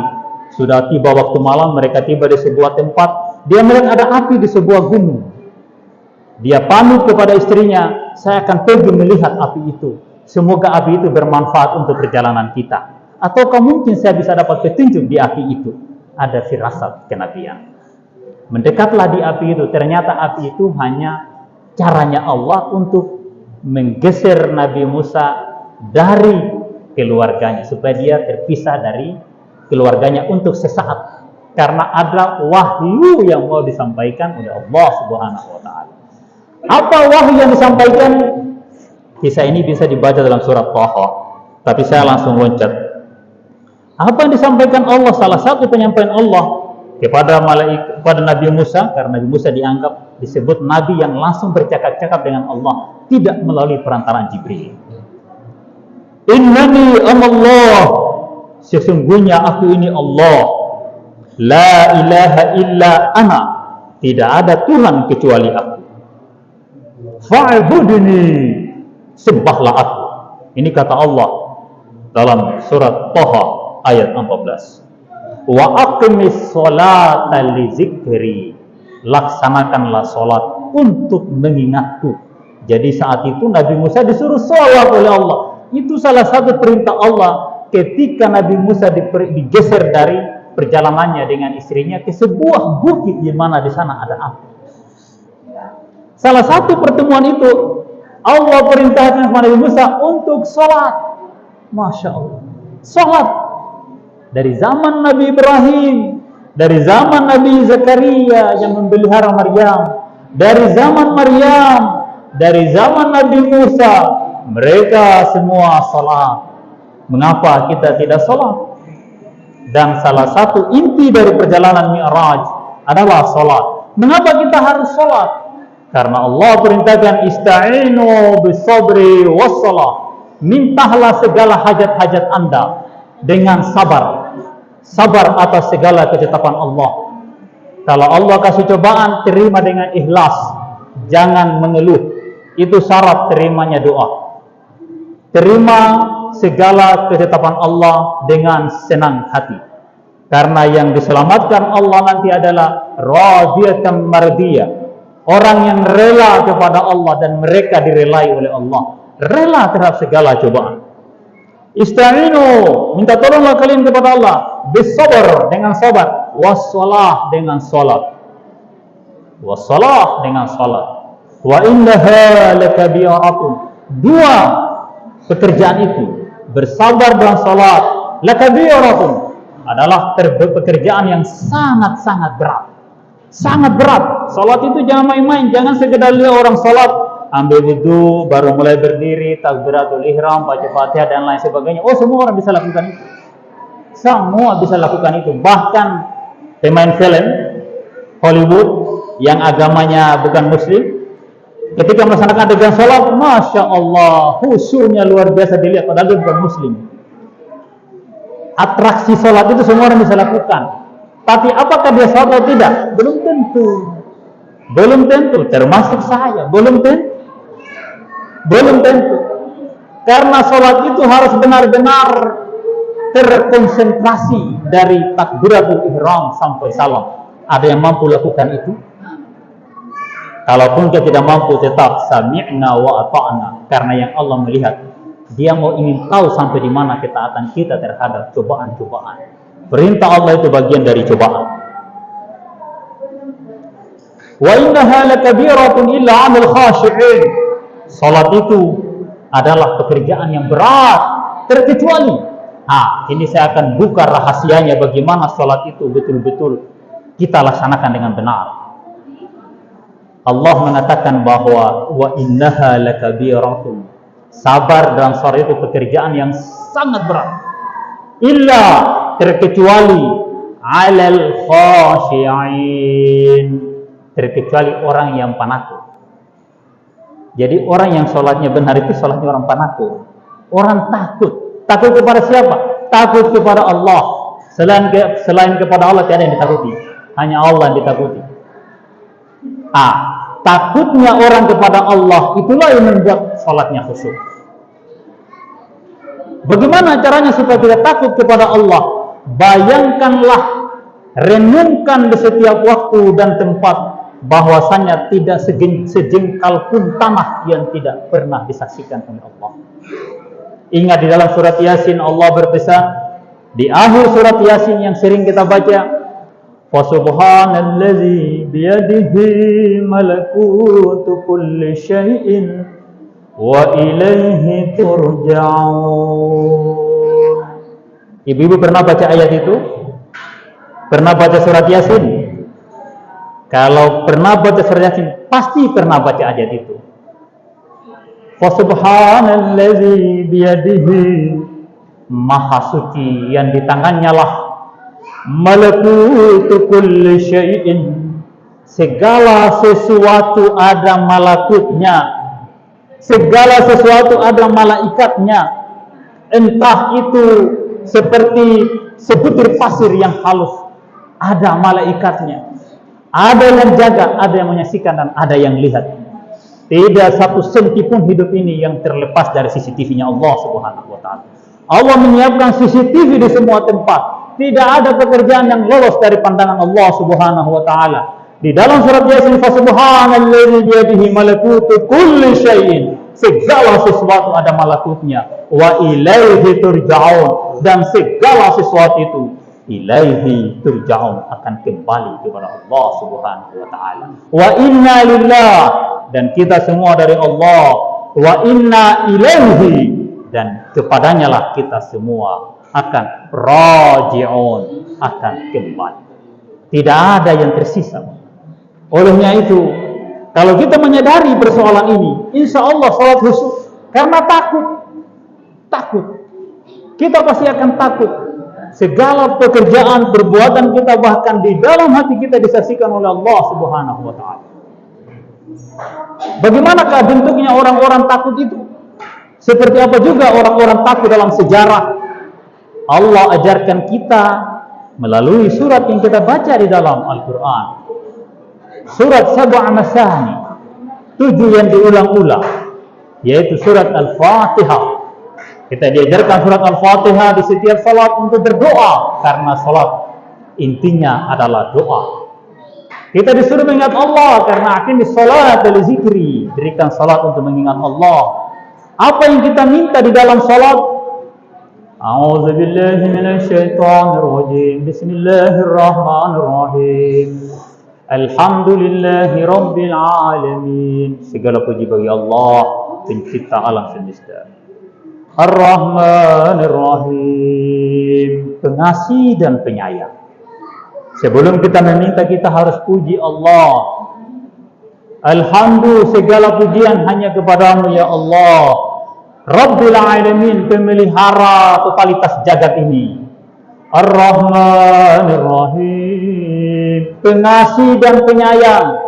sudah tiba waktu malam, mereka tiba di sebuah tempat, dia melihat ada api di sebuah gunung. Dia pamit kepada istrinya, saya akan pergi melihat api itu. Semoga api itu bermanfaat untuk perjalanan kita. Ataukah mungkin saya bisa dapat petunjuk di api itu? Ada firasat kenabian. Mendekatlah di api itu. Ternyata api itu hanya caranya Allah untuk menggeser Nabi Musa dari keluarganya, supaya dia terpisah dari keluarganya untuk sesaat, karena ada wahyu yang mau disampaikan oleh Allah Subhanahu wa taala. Apa wahyu yang disampaikan? Kisah ini bisa dibaca dalam surat Taha, tapi saya langsung loncat. Apa yang disampaikan Allah? Salah satu penyampaian Allah kepada Nabi Musa, karena Nabi Musa dianggap disebut nabi yang langsung bercakap-cakap dengan Allah, tidak melalui perantaraan Jibril. Innani anallah, sesungguhnya aku ini Allah. La ilaha illa ana, tidak ada Tuhan kecuali aku. Fa'budni, sembahlah aku. Ini kata Allah dalam surat Taha ayat 14. Wa aqimis sholata li zikri, laksanakanlah sholat untuk mengingatku. Jadi saat itu Nabi Musa disuruh sholat oleh Allah. Itu salah satu perintah Allah ketika Nabi Musa digeser dari perjalanannya dengan istrinya ke sebuah bukit di mana di sana ada api. Salah satu pertemuan itu Allah perintahkan kepada Nabi Musa untuk sholat. Masya Allah, sholat. Dari zaman Nabi Ibrahim, dari zaman Nabi Zakaria yang memelihara Maryam, dari zaman Maryam, dari zaman Nabi Musa, mereka semua salat. Mengapa kita tidak salat? Dan salah satu inti dari perjalanan Mi'raj adalah salat. Mengapa kita harus salat? Karena Allah perintahkan ista'inu bisabri wassalah. Mintalah segala hajat-hajat Anda dengan sabar. Sabar atas segala ketetapan Allah. Kalau Allah kasih cobaan, terima dengan ikhlas, jangan mengeluh. Itu syarat terimanya doa. Terima segala ketetapan Allah dengan senang hati, karena yang diselamatkan Allah nanti adalah radiyatan mardiyah, orang yang rela kepada Allah dan mereka direlai oleh Allah, rela terhadap segala cobaan. Ista'inu, minta tolonglah kalian kepada Allah, bisabar, dengan sabar, wassalah, dengan salat, wassalah, dengan salat, wa innaha lakabiratun. Dua pekerjaan itu, bersabar dan salat, lakabiratun, adalah pekerjaan yang sangat-sangat berat. Sangat berat. Salat itu jangan main-main, jangan sekedar lihat orang salat ambil wudu, baru mulai berdiri, takbiratul ihram, baca Fatihah dan lain sebagainya. Oh, semua orang bisa lakukan itu. Semua bisa lakukan itu. Bahkan pemain film Hollywood yang agamanya bukan muslim, ketika melaksanakan adegan salat, Masya Allah, khusyuknya luar biasa dilihat, padahal dia bukan muslim. Atraksi salat itu semua orang bisa lakukan. Tapi apakah dia salat atau tidak? Belum tentu. Belum tentu, termasuk saya. Belum tentu. Belum tentu. Karena salat itu harus benar-benar terkonsentrasi dari takbiratul ihram sampai salam. Ada yang mampu lakukan itu? Kalaupun kita tidak mampu, tetap sami'na wa ata'na, karena yang Allah melihat. Dia mau ingin tahu sampai di mana ketaatan kita terhadap cobaan-cobaan. Perintah Allah itu bagian dari cobaan. Wa innaha lakabiratun illa 'alal khashi'in. Salat itu adalah pekerjaan yang berat, terkecuali. Ini saya akan buka rahasianya bagaimana salat itu betul-betul kita laksanakan dengan benar. Allah mengatakan bahwa wa innaha lakabiratun. Sabar dan salat itu pekerjaan yang sangat berat. Illa, terkecuali 'alal khashi'in, terkecuali orang yang penakut. Jadi orang yang sholatnya benar itu sholatnya orang penakut. Orang takut. Takut kepada siapa? Takut kepada Allah. Selain kepada Allah tidak ada yang ditakuti. Hanya Allah yang ditakuti. Takutnya orang kepada Allah itulah yang membuat sholatnya khusyuk. Bagaimana caranya supaya kita takut kepada Allah? Bayangkanlah, renungkan di setiap waktu dan tempat, bahwasanya tidak sejengkal pun tanah yang tidak pernah disaksikan oleh Allah. Ingat di dalam surat Yasin Allah berpesan, di akhir surat Yasin yang sering kita baca, Fasubhanalladzi biyadihi malakutu kulli syai'in wa ilaihi turja'un. Ibu-ibu pernah baca ayat itu? Pernah baca surat Yasin? Kalau pernah baca surat Yasin, pasti pernah baca ayat itu. Fasubhanalladzi biyadihi, maha suci yang di tangannya lah malakutu kulli syai'in, segala sesuatu ada malakutnya, segala sesuatu ada malaikatnya, entah itu seperti sebutir pasir yang halus, ada malaikatnya, ada yang jaga, ada yang menyaksikan, dan ada yang lihat. Tidak satu senti pun hidup ini yang terlepas dari CCTV-nya Allah Subhanahu wa taala. Allah menyiapkan CCTV di semua tempat. Tidak ada pekerjaan yang lolos dari pandangan Allah Subhanahu wa taala. Di dalam surat Yasin, fasubhanalladzi biyadihi malakutu kulli syai'in, segala sesuatu ada malakutnya, wa ilaihi turja'un, dan segala sesuatu itu ilaihi turja'un, akan kembali kepada Allah Subhanahu wa taala. Wa inna lillah, dan kita semua dari Allah, wa inna ilaihi, dan kepadanya lah kita semua akan raji'un, akan kembali. Tidak ada yang tersisa. Olehnya itu, kalau kita menyadari persoalan ini, insya Allah salat khusyuk. Karena takut, kita pasti akan takut. Segala pekerjaan, perbuatan kita, bahkan di dalam hati kita disaksikan oleh Allah Subhanahu wa taala. Bagaimanakah bentuknya orang-orang takut itu? Seperti apa juga orang-orang takut dalam sejarah? Allah ajarkan kita melalui surat yang kita baca di dalam Al-Quran. Surat Sab'a Masani, 7 yang diulang-ulang, yaitu surat Al-Fatihah. Kita diajarkan surat Al-Fatihah di setiap salat untuk berdoa, karena salat intinya adalah doa. Kita disuruh mengingat Allah karena aqimis salat li zikri, berikan salat untuk mengingat Allah. Apa yang kita minta di dalam salat? A'udzu billahi minasy syaithanir rajim. Bismillahirrahmanirrahim. Alhamdulillahi rabbil alamin. Segala puji bagi Allah, pencipta alam semesta. Ar-Rahmanir Rahim, pengasih dan penyayang. Sebelum kita meminta, kita harus puji Allah. Alhamdulillah, segala pujian hanya kepadamu ya Allah, Rabbil Alamin, pemelihara totalitas jagat ini. Ar-Rahmanir Rahim, pengasih dan penyayang.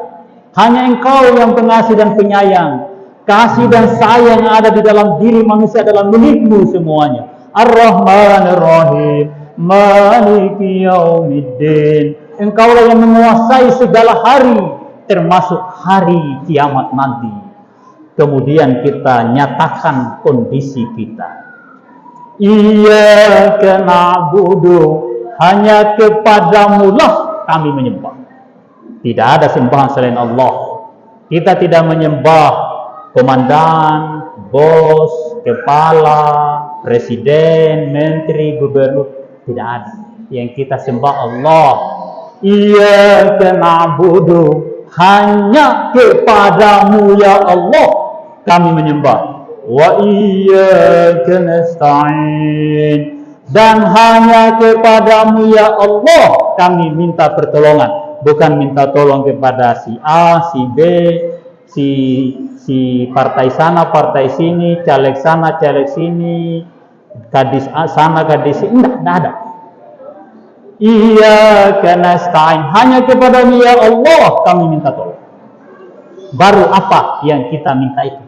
Hanya Engkau yang pengasih dan penyayang. Kasih dan sayang yang ada di dalam diri manusia adalah milikmu semuanya. Ar-Rahmanir Rahim, Maliki Yaumiddin, Engkaulah yang menguasai segala hari, termasuk hari kiamat nanti. Kemudian kita nyatakan kondisi kita. Iyyaka na'budu, hanya kepadamu lah kami menyembah. Tidak ada sembahan selain Allah. Kita tidak menyembah komandan, bos, kepala, presiden, menteri, gubernur, tidak ada. Yang kita sembah Allah. Iyyaka na'budu, hanya kepadamu ya Allah kami menyembah. Wa iyyaka nasta'in, dan hanya kepadamu ya Allah kami minta pertolongan. Bukan minta tolong kepada si A, si B, si partai sana, partai sini, caleg sana, caleg sini, gadis sana, gadis sini, tidak ada. Iyyaka nasta'in, hanya kepadamu ya Allah kami minta tolong. Baru apa yang kita minta itu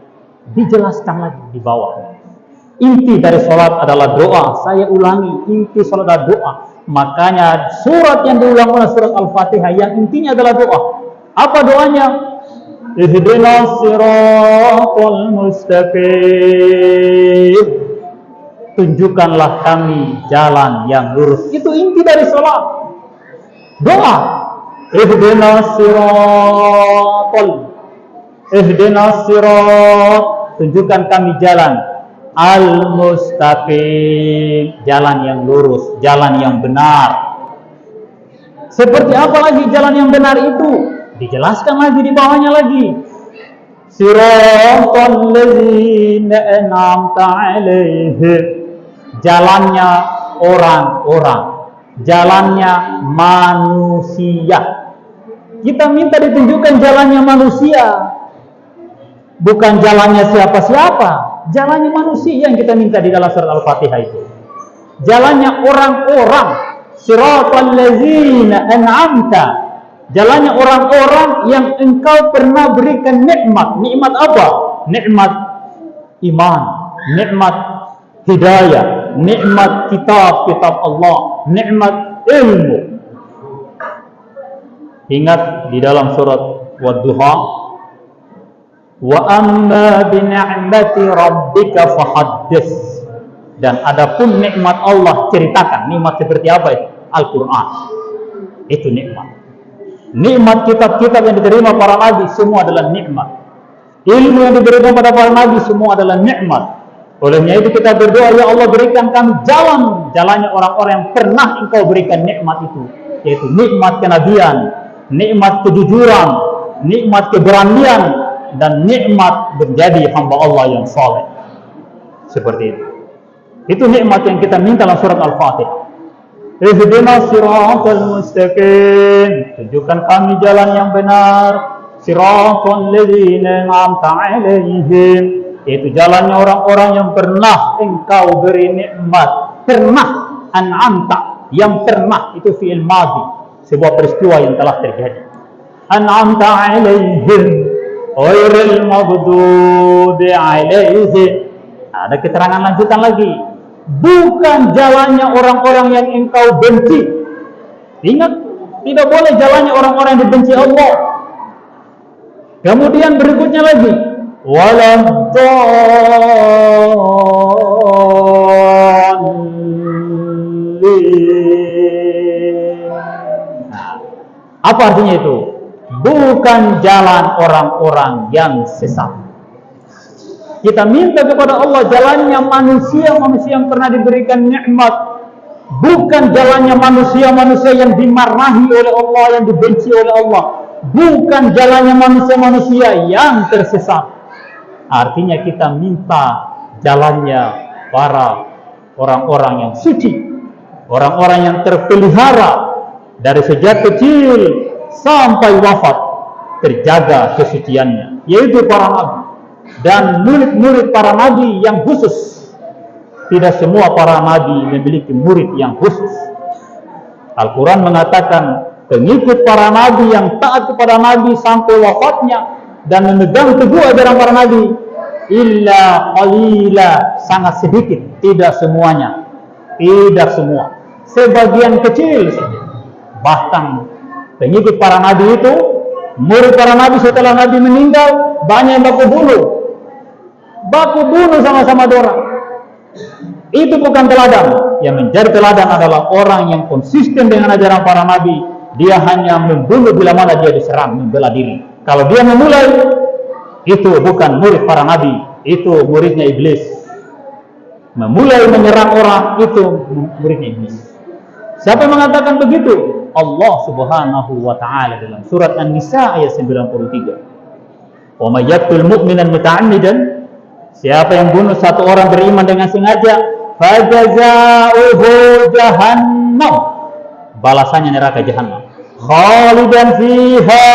dijelaskan lagi di bawah. Inti dari sholat adalah doa. Saya ulangi, inti sholat adalah doa. Makanya surat yang diulang-ulang surat Al-Fatihah yang intinya adalah doa. Apa doanya? Ihdinas siratal mustaqim, tunjukkanlah kami jalan yang lurus. Itu inti dari sholat, doa. Ihdinas sirat, tunjukkan kami jalan al-mustaqim, jalan yang lurus, jalan yang benar. Seperti apa lagi jalan yang benar itu? Dijelaskan lagi di bawahnya lagi. Siratal ladzina an'amta 'alaihim. Jalannya orang-orang, jalannya manusia. Kita minta ditunjukkan jalannya manusia, bukan jalannya siapa-siapa. Jalannya manusia yang kita minta di dalam surat Al-Fatihah itu. Jalannya orang-orang. Siratal ladzina an'amta. Jalannya orang-orang yang engkau pernah berikan nikmat. Nikmat apa? Nikmat iman, nikmat hidayah, nikmat kitab Allah, nikmat ilmu. Ingat di dalam surat Wad-Duha, wa amma bi ni'mati rabbika fahaddits. Dan adapun nikmat Allah, ceritakan. Nikmat seperti apa itu? Al-Quran. Itu nikmat. Nikmat kitab-kitab yang diterima para nabi semua adalah nikmat. Ilmu yang diberikan pada para nabi semua adalah nikmat. Olehnya itu kita berdoa, ya Allah berikan kami jalannya orang-orang yang pernah engkau berikan nikmat itu, yaitu nikmat kenabian, nikmat kejujuran, nikmat keberanian, dan nikmat menjadi hamba Allah yang saleh. Seperti itu. Itu nikmat yang kita minta dalam surat Al-Fatihah. Ihdinas siratal mustaqim. Tunjukkan kami jalan yang benar. Siratal ladzina an'amta 'alaihim. Itu jalannya orang-orang yang pernah engkau beri nikmat. Pernah, an'amta, yang pernah itu fi'il madhi, sebuah peristiwa yang telah terjadi. An'amta 'alaihim ghairil maghdubi 'alaihim. Ada keterangan lanjutan lagi. Bukan jalannya orang-orang yang engkau benci. Ingat, tidak boleh jalannya orang-orang yang dibenci Allah. Kemudian berikutnya lagi, apa artinya itu? Bukan jalan orang-orang yang sesat. Kita minta kepada Allah jalannya manusia yang pernah diberikan nikmat, bukan jalannya manusia yang dimarahi oleh Allah, yang dibenci oleh Allah, bukan jalannya manusia yang tersesat. Artinya kita minta jalannya para orang-orang yang suci, orang-orang yang terpelihara dari sejak kecil sampai wafat, terjaga kesuciannya, yaitu para nabi dan murid-murid para nabi yang khusus. Tidak semua para nabi memiliki murid yang khusus. Al-Quran mengatakan pengikut para nabi yang taat kepada nabi sampai wafatnya dan memegang teguh ajaran para nabi, illa qalila, sangat sedikit, tidak semuanya, tidak semua, sebagian kecil saja. Bahkan pengikut para nabi itu, murid para nabi setelah nabi meninggal, banyak yang baku bunuh sama-sama dorang. Itu bukan teladan. Yang menjadi teladan adalah orang yang konsisten dengan ajaran para nabi. Dia hanya membunuh bila mana dia diserang, membela diri. Kalau dia memulai, itu bukan murid para nabi, itu muridnya iblis. Memulai menyerang orang, itu muridnya iblis. Siapa yang mengatakan begitu? Allah Subhanahu wa ta'ala dalam surat An-Nisa ayat 93. Wa may yaqtul mu'minan muta'ammidan, siapa yang bunuh satu orang beriman dengan sengaja, fajazaohu jahannam, balasannya neraka jahannam, khalidan fiha,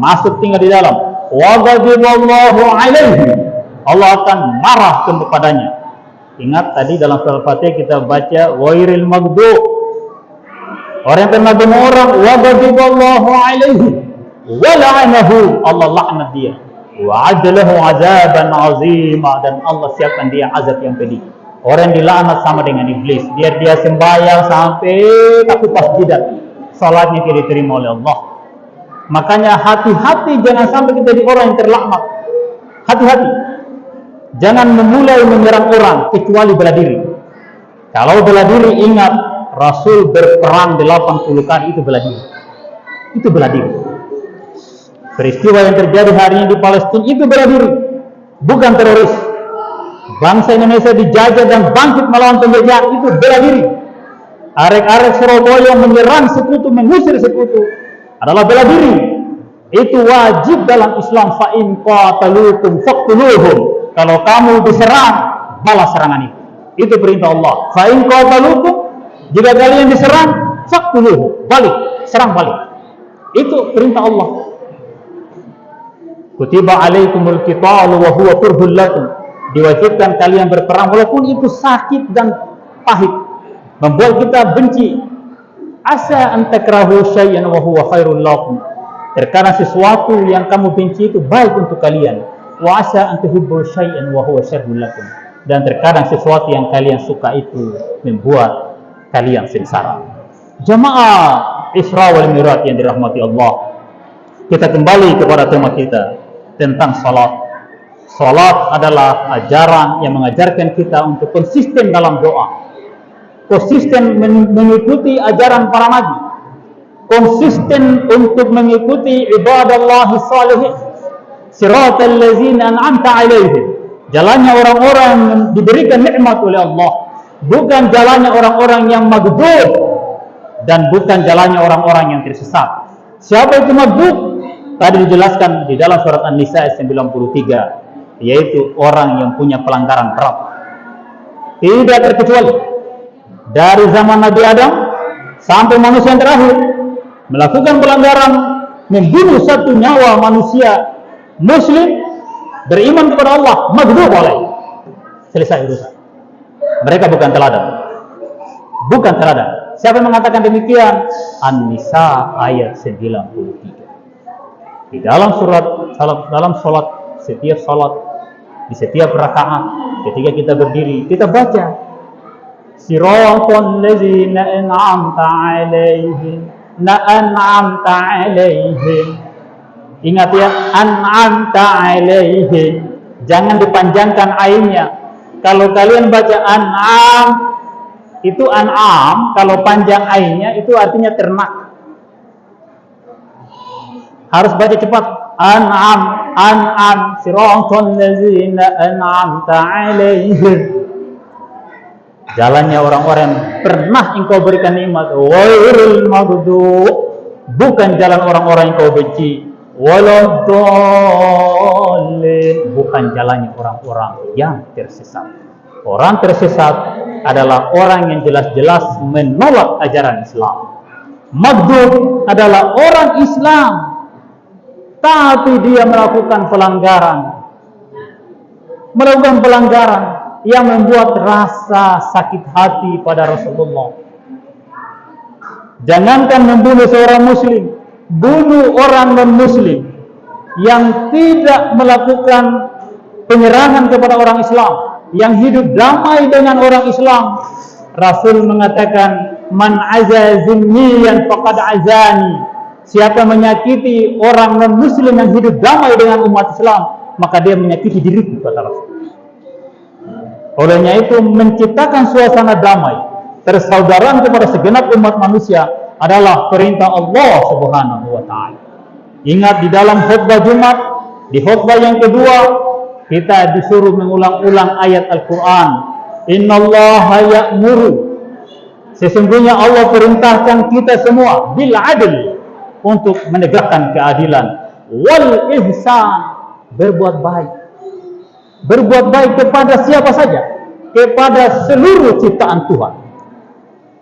masuk tinggal di dalam, wa ghadiballahu alaihi, Allah akan marah kepadanya. Ingat tadi dalam surah Al-Fatihah kita baca ghairil maghdub, orang yang pernah bunuh orang, wa ghadiballahu alaihi wa la'anahu, Allah laknat dia, wa adalahu azaban azima, dan Allah siapkan dia azab yang pedih. Orang yang dilaknat sama dengan iblis, biar dia sembahyang sampai pas jidat, salatnya tidak diterima oleh Allah. Makanya hati-hati, jangan sampai kita jadi orang yang terlaknat. Hati-hati, jangan memulai menyerang orang kecuali bela diri. Kalau bela diri, ingat Rasul berperang 80 kali, itu bela diri. Itu bela diri. Peristiwa yang terjadi hari ini di Palestina itu bela diri, bukan teroris. Bangsa Indonesia dijajah dan bangkit melawan penjajahan, itu bela diri. Arek-arek Surabaya menyerang sekutu, mengusir sekutu adalah bela diri. Itu wajib dalam Islam. Fa in qataluukum faqtuluhum. Kalau kamu diserang, balas serangan itu. Itu perintah Allah. Fa in qataluukum, jika kalian diserang, faqtuluhum, balik, serang balik. Itu perintah Allah. Kutiba alaikumul qitalu wa huwa kurhul lakum. Diwajibkan kalian berperang walaupun itu sakit dan pahit, membuat kita benci. Asa an takrahu syai'an wa huwa khairul lakum. Terkadang sesuatu yang kamu benci itu baik untuk kalian. Wa asa an tuhibbu syai'an wa huwa syarrul lakum. Dan terkadang sesuatu yang kalian suka itu membuat kalian sengsara. Jamaah Isra wal Mi'raj yang dirahmati Allah. Kita kembali kepada tema kita tentang salat. Salat adalah ajaran yang mengajarkan kita untuk konsisten dalam doa. Konsisten mengikuti ajaran para nabi, konsisten untuk mengikuti ibadallah salihin, siratal ladzina an'amta alaihim, jalannya orang-orang yang diberikan nikmat oleh Allah, bukan jalannya orang-orang yang maghdub dan bukan jalannya orang-orang yang tersesat. Siapa itu maghdub? Tadi dijelaskan di dalam surat An-Nisa 93, yaitu orang yang punya pelanggaran berat. Tidak terkecuali dari zaman Nabi Adam sampai manusia yang terakhir melakukan pelanggaran, membunuh satu nyawa manusia muslim beriman kepada Allah, maghdub alaih. Selesai urusan. Mereka bukan teladan. Bukan teladan. Siapa yang mengatakan demikian? An-Nisa ayat 93. Di dalam salat, setiap salat, di setiap rakaat, ketika kita berdiri, kita baca siratal ladzina an'amta alaihim, an'amta alaihim. Ingat ya, an'amta alaihim. Jangan dipanjangkan ainnya. Kalau kalian baca an'am, itu an'am, kalau panjang ainnya itu artinya ternak. Harus baca cepat. An'am, siratal ladzina an'amta alaihim. Jalannya orang-orang yang pernah engkau berikan nikmat. Wairul maghdub, bukan jalan orang-orang yang kau benci. Waladdallin, bukan jalannya orang-orang yang tersesat. Orang tersesat adalah orang yang jelas-jelas menolak ajaran Islam. Maghdub adalah orang Islam, tapi dia melakukan pelanggaran yang membuat rasa sakit hati pada Rasulullah. Jangankan membunuh seorang muslim, bunuh orang non-muslim yang tidak melakukan penyerangan kepada orang Islam, yang hidup damai dengan orang Islam. Rasul mengatakan, man aza zimmiyan faqad azani. Siapa menyakiti orang non-muslim yang hidup damai dengan umat Islam, maka dia menyakiti diriku, kata Rasul. Olehnya itu, menciptakan suasana damai, persaudaraan kepada segenap umat manusia adalah perintah Allah Subhanahu wa ta'ala. Ingat di dalam khutbah Jumat, di khutbah yang kedua, kita disuruh mengulang-ulang ayat Al-Quran. Innallaha ya'muru, sesungguhnya Allah perintahkan kita semua bil adl, untuk menegakkan keadilan, wal ihsan, berbuat baik. Berbuat baik kepada siapa saja, kepada seluruh ciptaan Tuhan.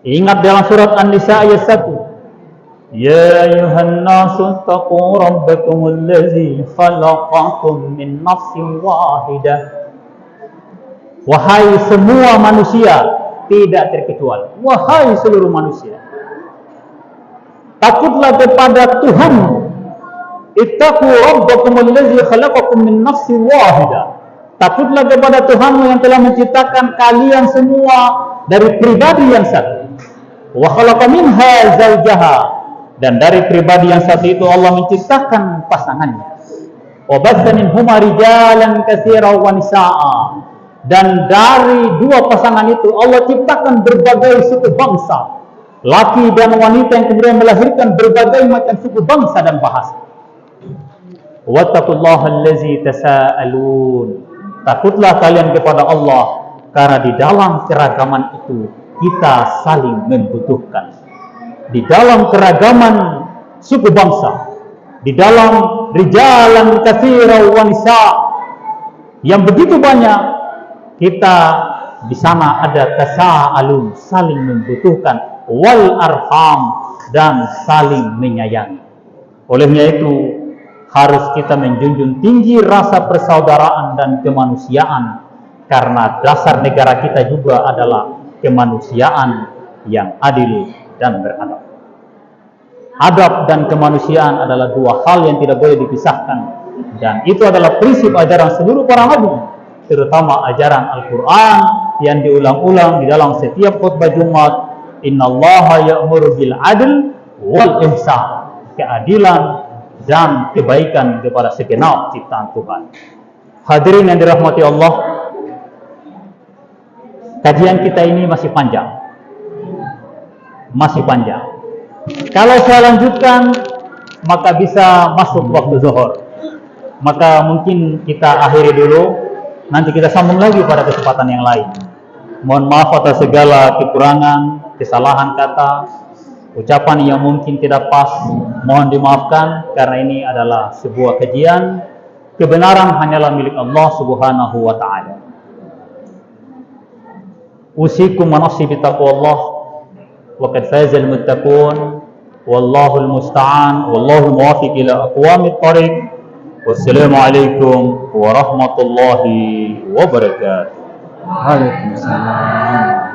Ingat dalam surat An-Nisa ayat 1, ya ayuhan nasu taqu rabbakumul ladzi khalaqakum min nafsin wahidah. Wahai semua manusia, tidak terkecuali, wahai seluruh manusia, takutlah kepada Tuhanmu. Ittaqu rabbakumul ladzi khalaqakum min nafsin wahidah. Takutlah kepada Tuhanmu yang telah menciptakan kalian semua dari pribadi yang satu. Wa khalaqa minha zawjaha, dan dari pribadi yang satu itu Allah menciptakan pasangannya. Wa batha minhuma rijalan katsiran wa nisaa, dan dari dua pasangan itu Allah ciptakan berbagai suku bangsa, laki dan wanita, yang kemudian melahirkan berbagai macam suku bangsa dan bahasa. Wattaqullaha allazi tasaalun, takutlah kalian kepada Allah, karena di dalam keragaman itu kita saling membutuhkan. Di dalam keragaman suku bangsa, di dalam rijalan katsira wa nisa yang begitu banyak, kita di sana ada tasaalun, saling membutuhkan, wal arham, dan saling menyayangi. Olehnya itu harus kita menjunjung tinggi rasa persaudaraan dan kemanusiaan, karena dasar negara kita juga adalah kemanusiaan yang adil dan beradab. Adab dan kemanusiaan adalah dua hal yang tidak boleh dipisahkan, dan itu adalah prinsip ajaran seluruh para nabi, terutama ajaran Al-Quran yang diulang-ulang di dalam setiap khutbah Jumat. Innallaha ya'muru bil adl wal ihsan, keadilan dan kebaikan kepada segenap ciptaan Tuhan. Hadirin yang dirahmati Allah, kajian kita ini masih panjang. Kalau saya lanjutkan, maka bisa masuk waktu zuhur. Maka mungkin kita akhiri dulu, nanti kita sambung lagi pada kesempatan yang lain. Mohon maaf atas segala kekurangan, kesalahan kata, ucapan yang mungkin tidak pas, mohon dimaafkan, karena ini adalah sebuah kajian. Kebenaran hanyalah milik Allah Subhanahu wa ta'ala. Usikum wa nafsi bitaqwallah, wa qad fazal muttaqun, wallahul musta'an, wallahul muwafiq ila aqwamit thariq. Wassalamu alaikum warahmatullahi wabarakatuh. Waalaikumsalam.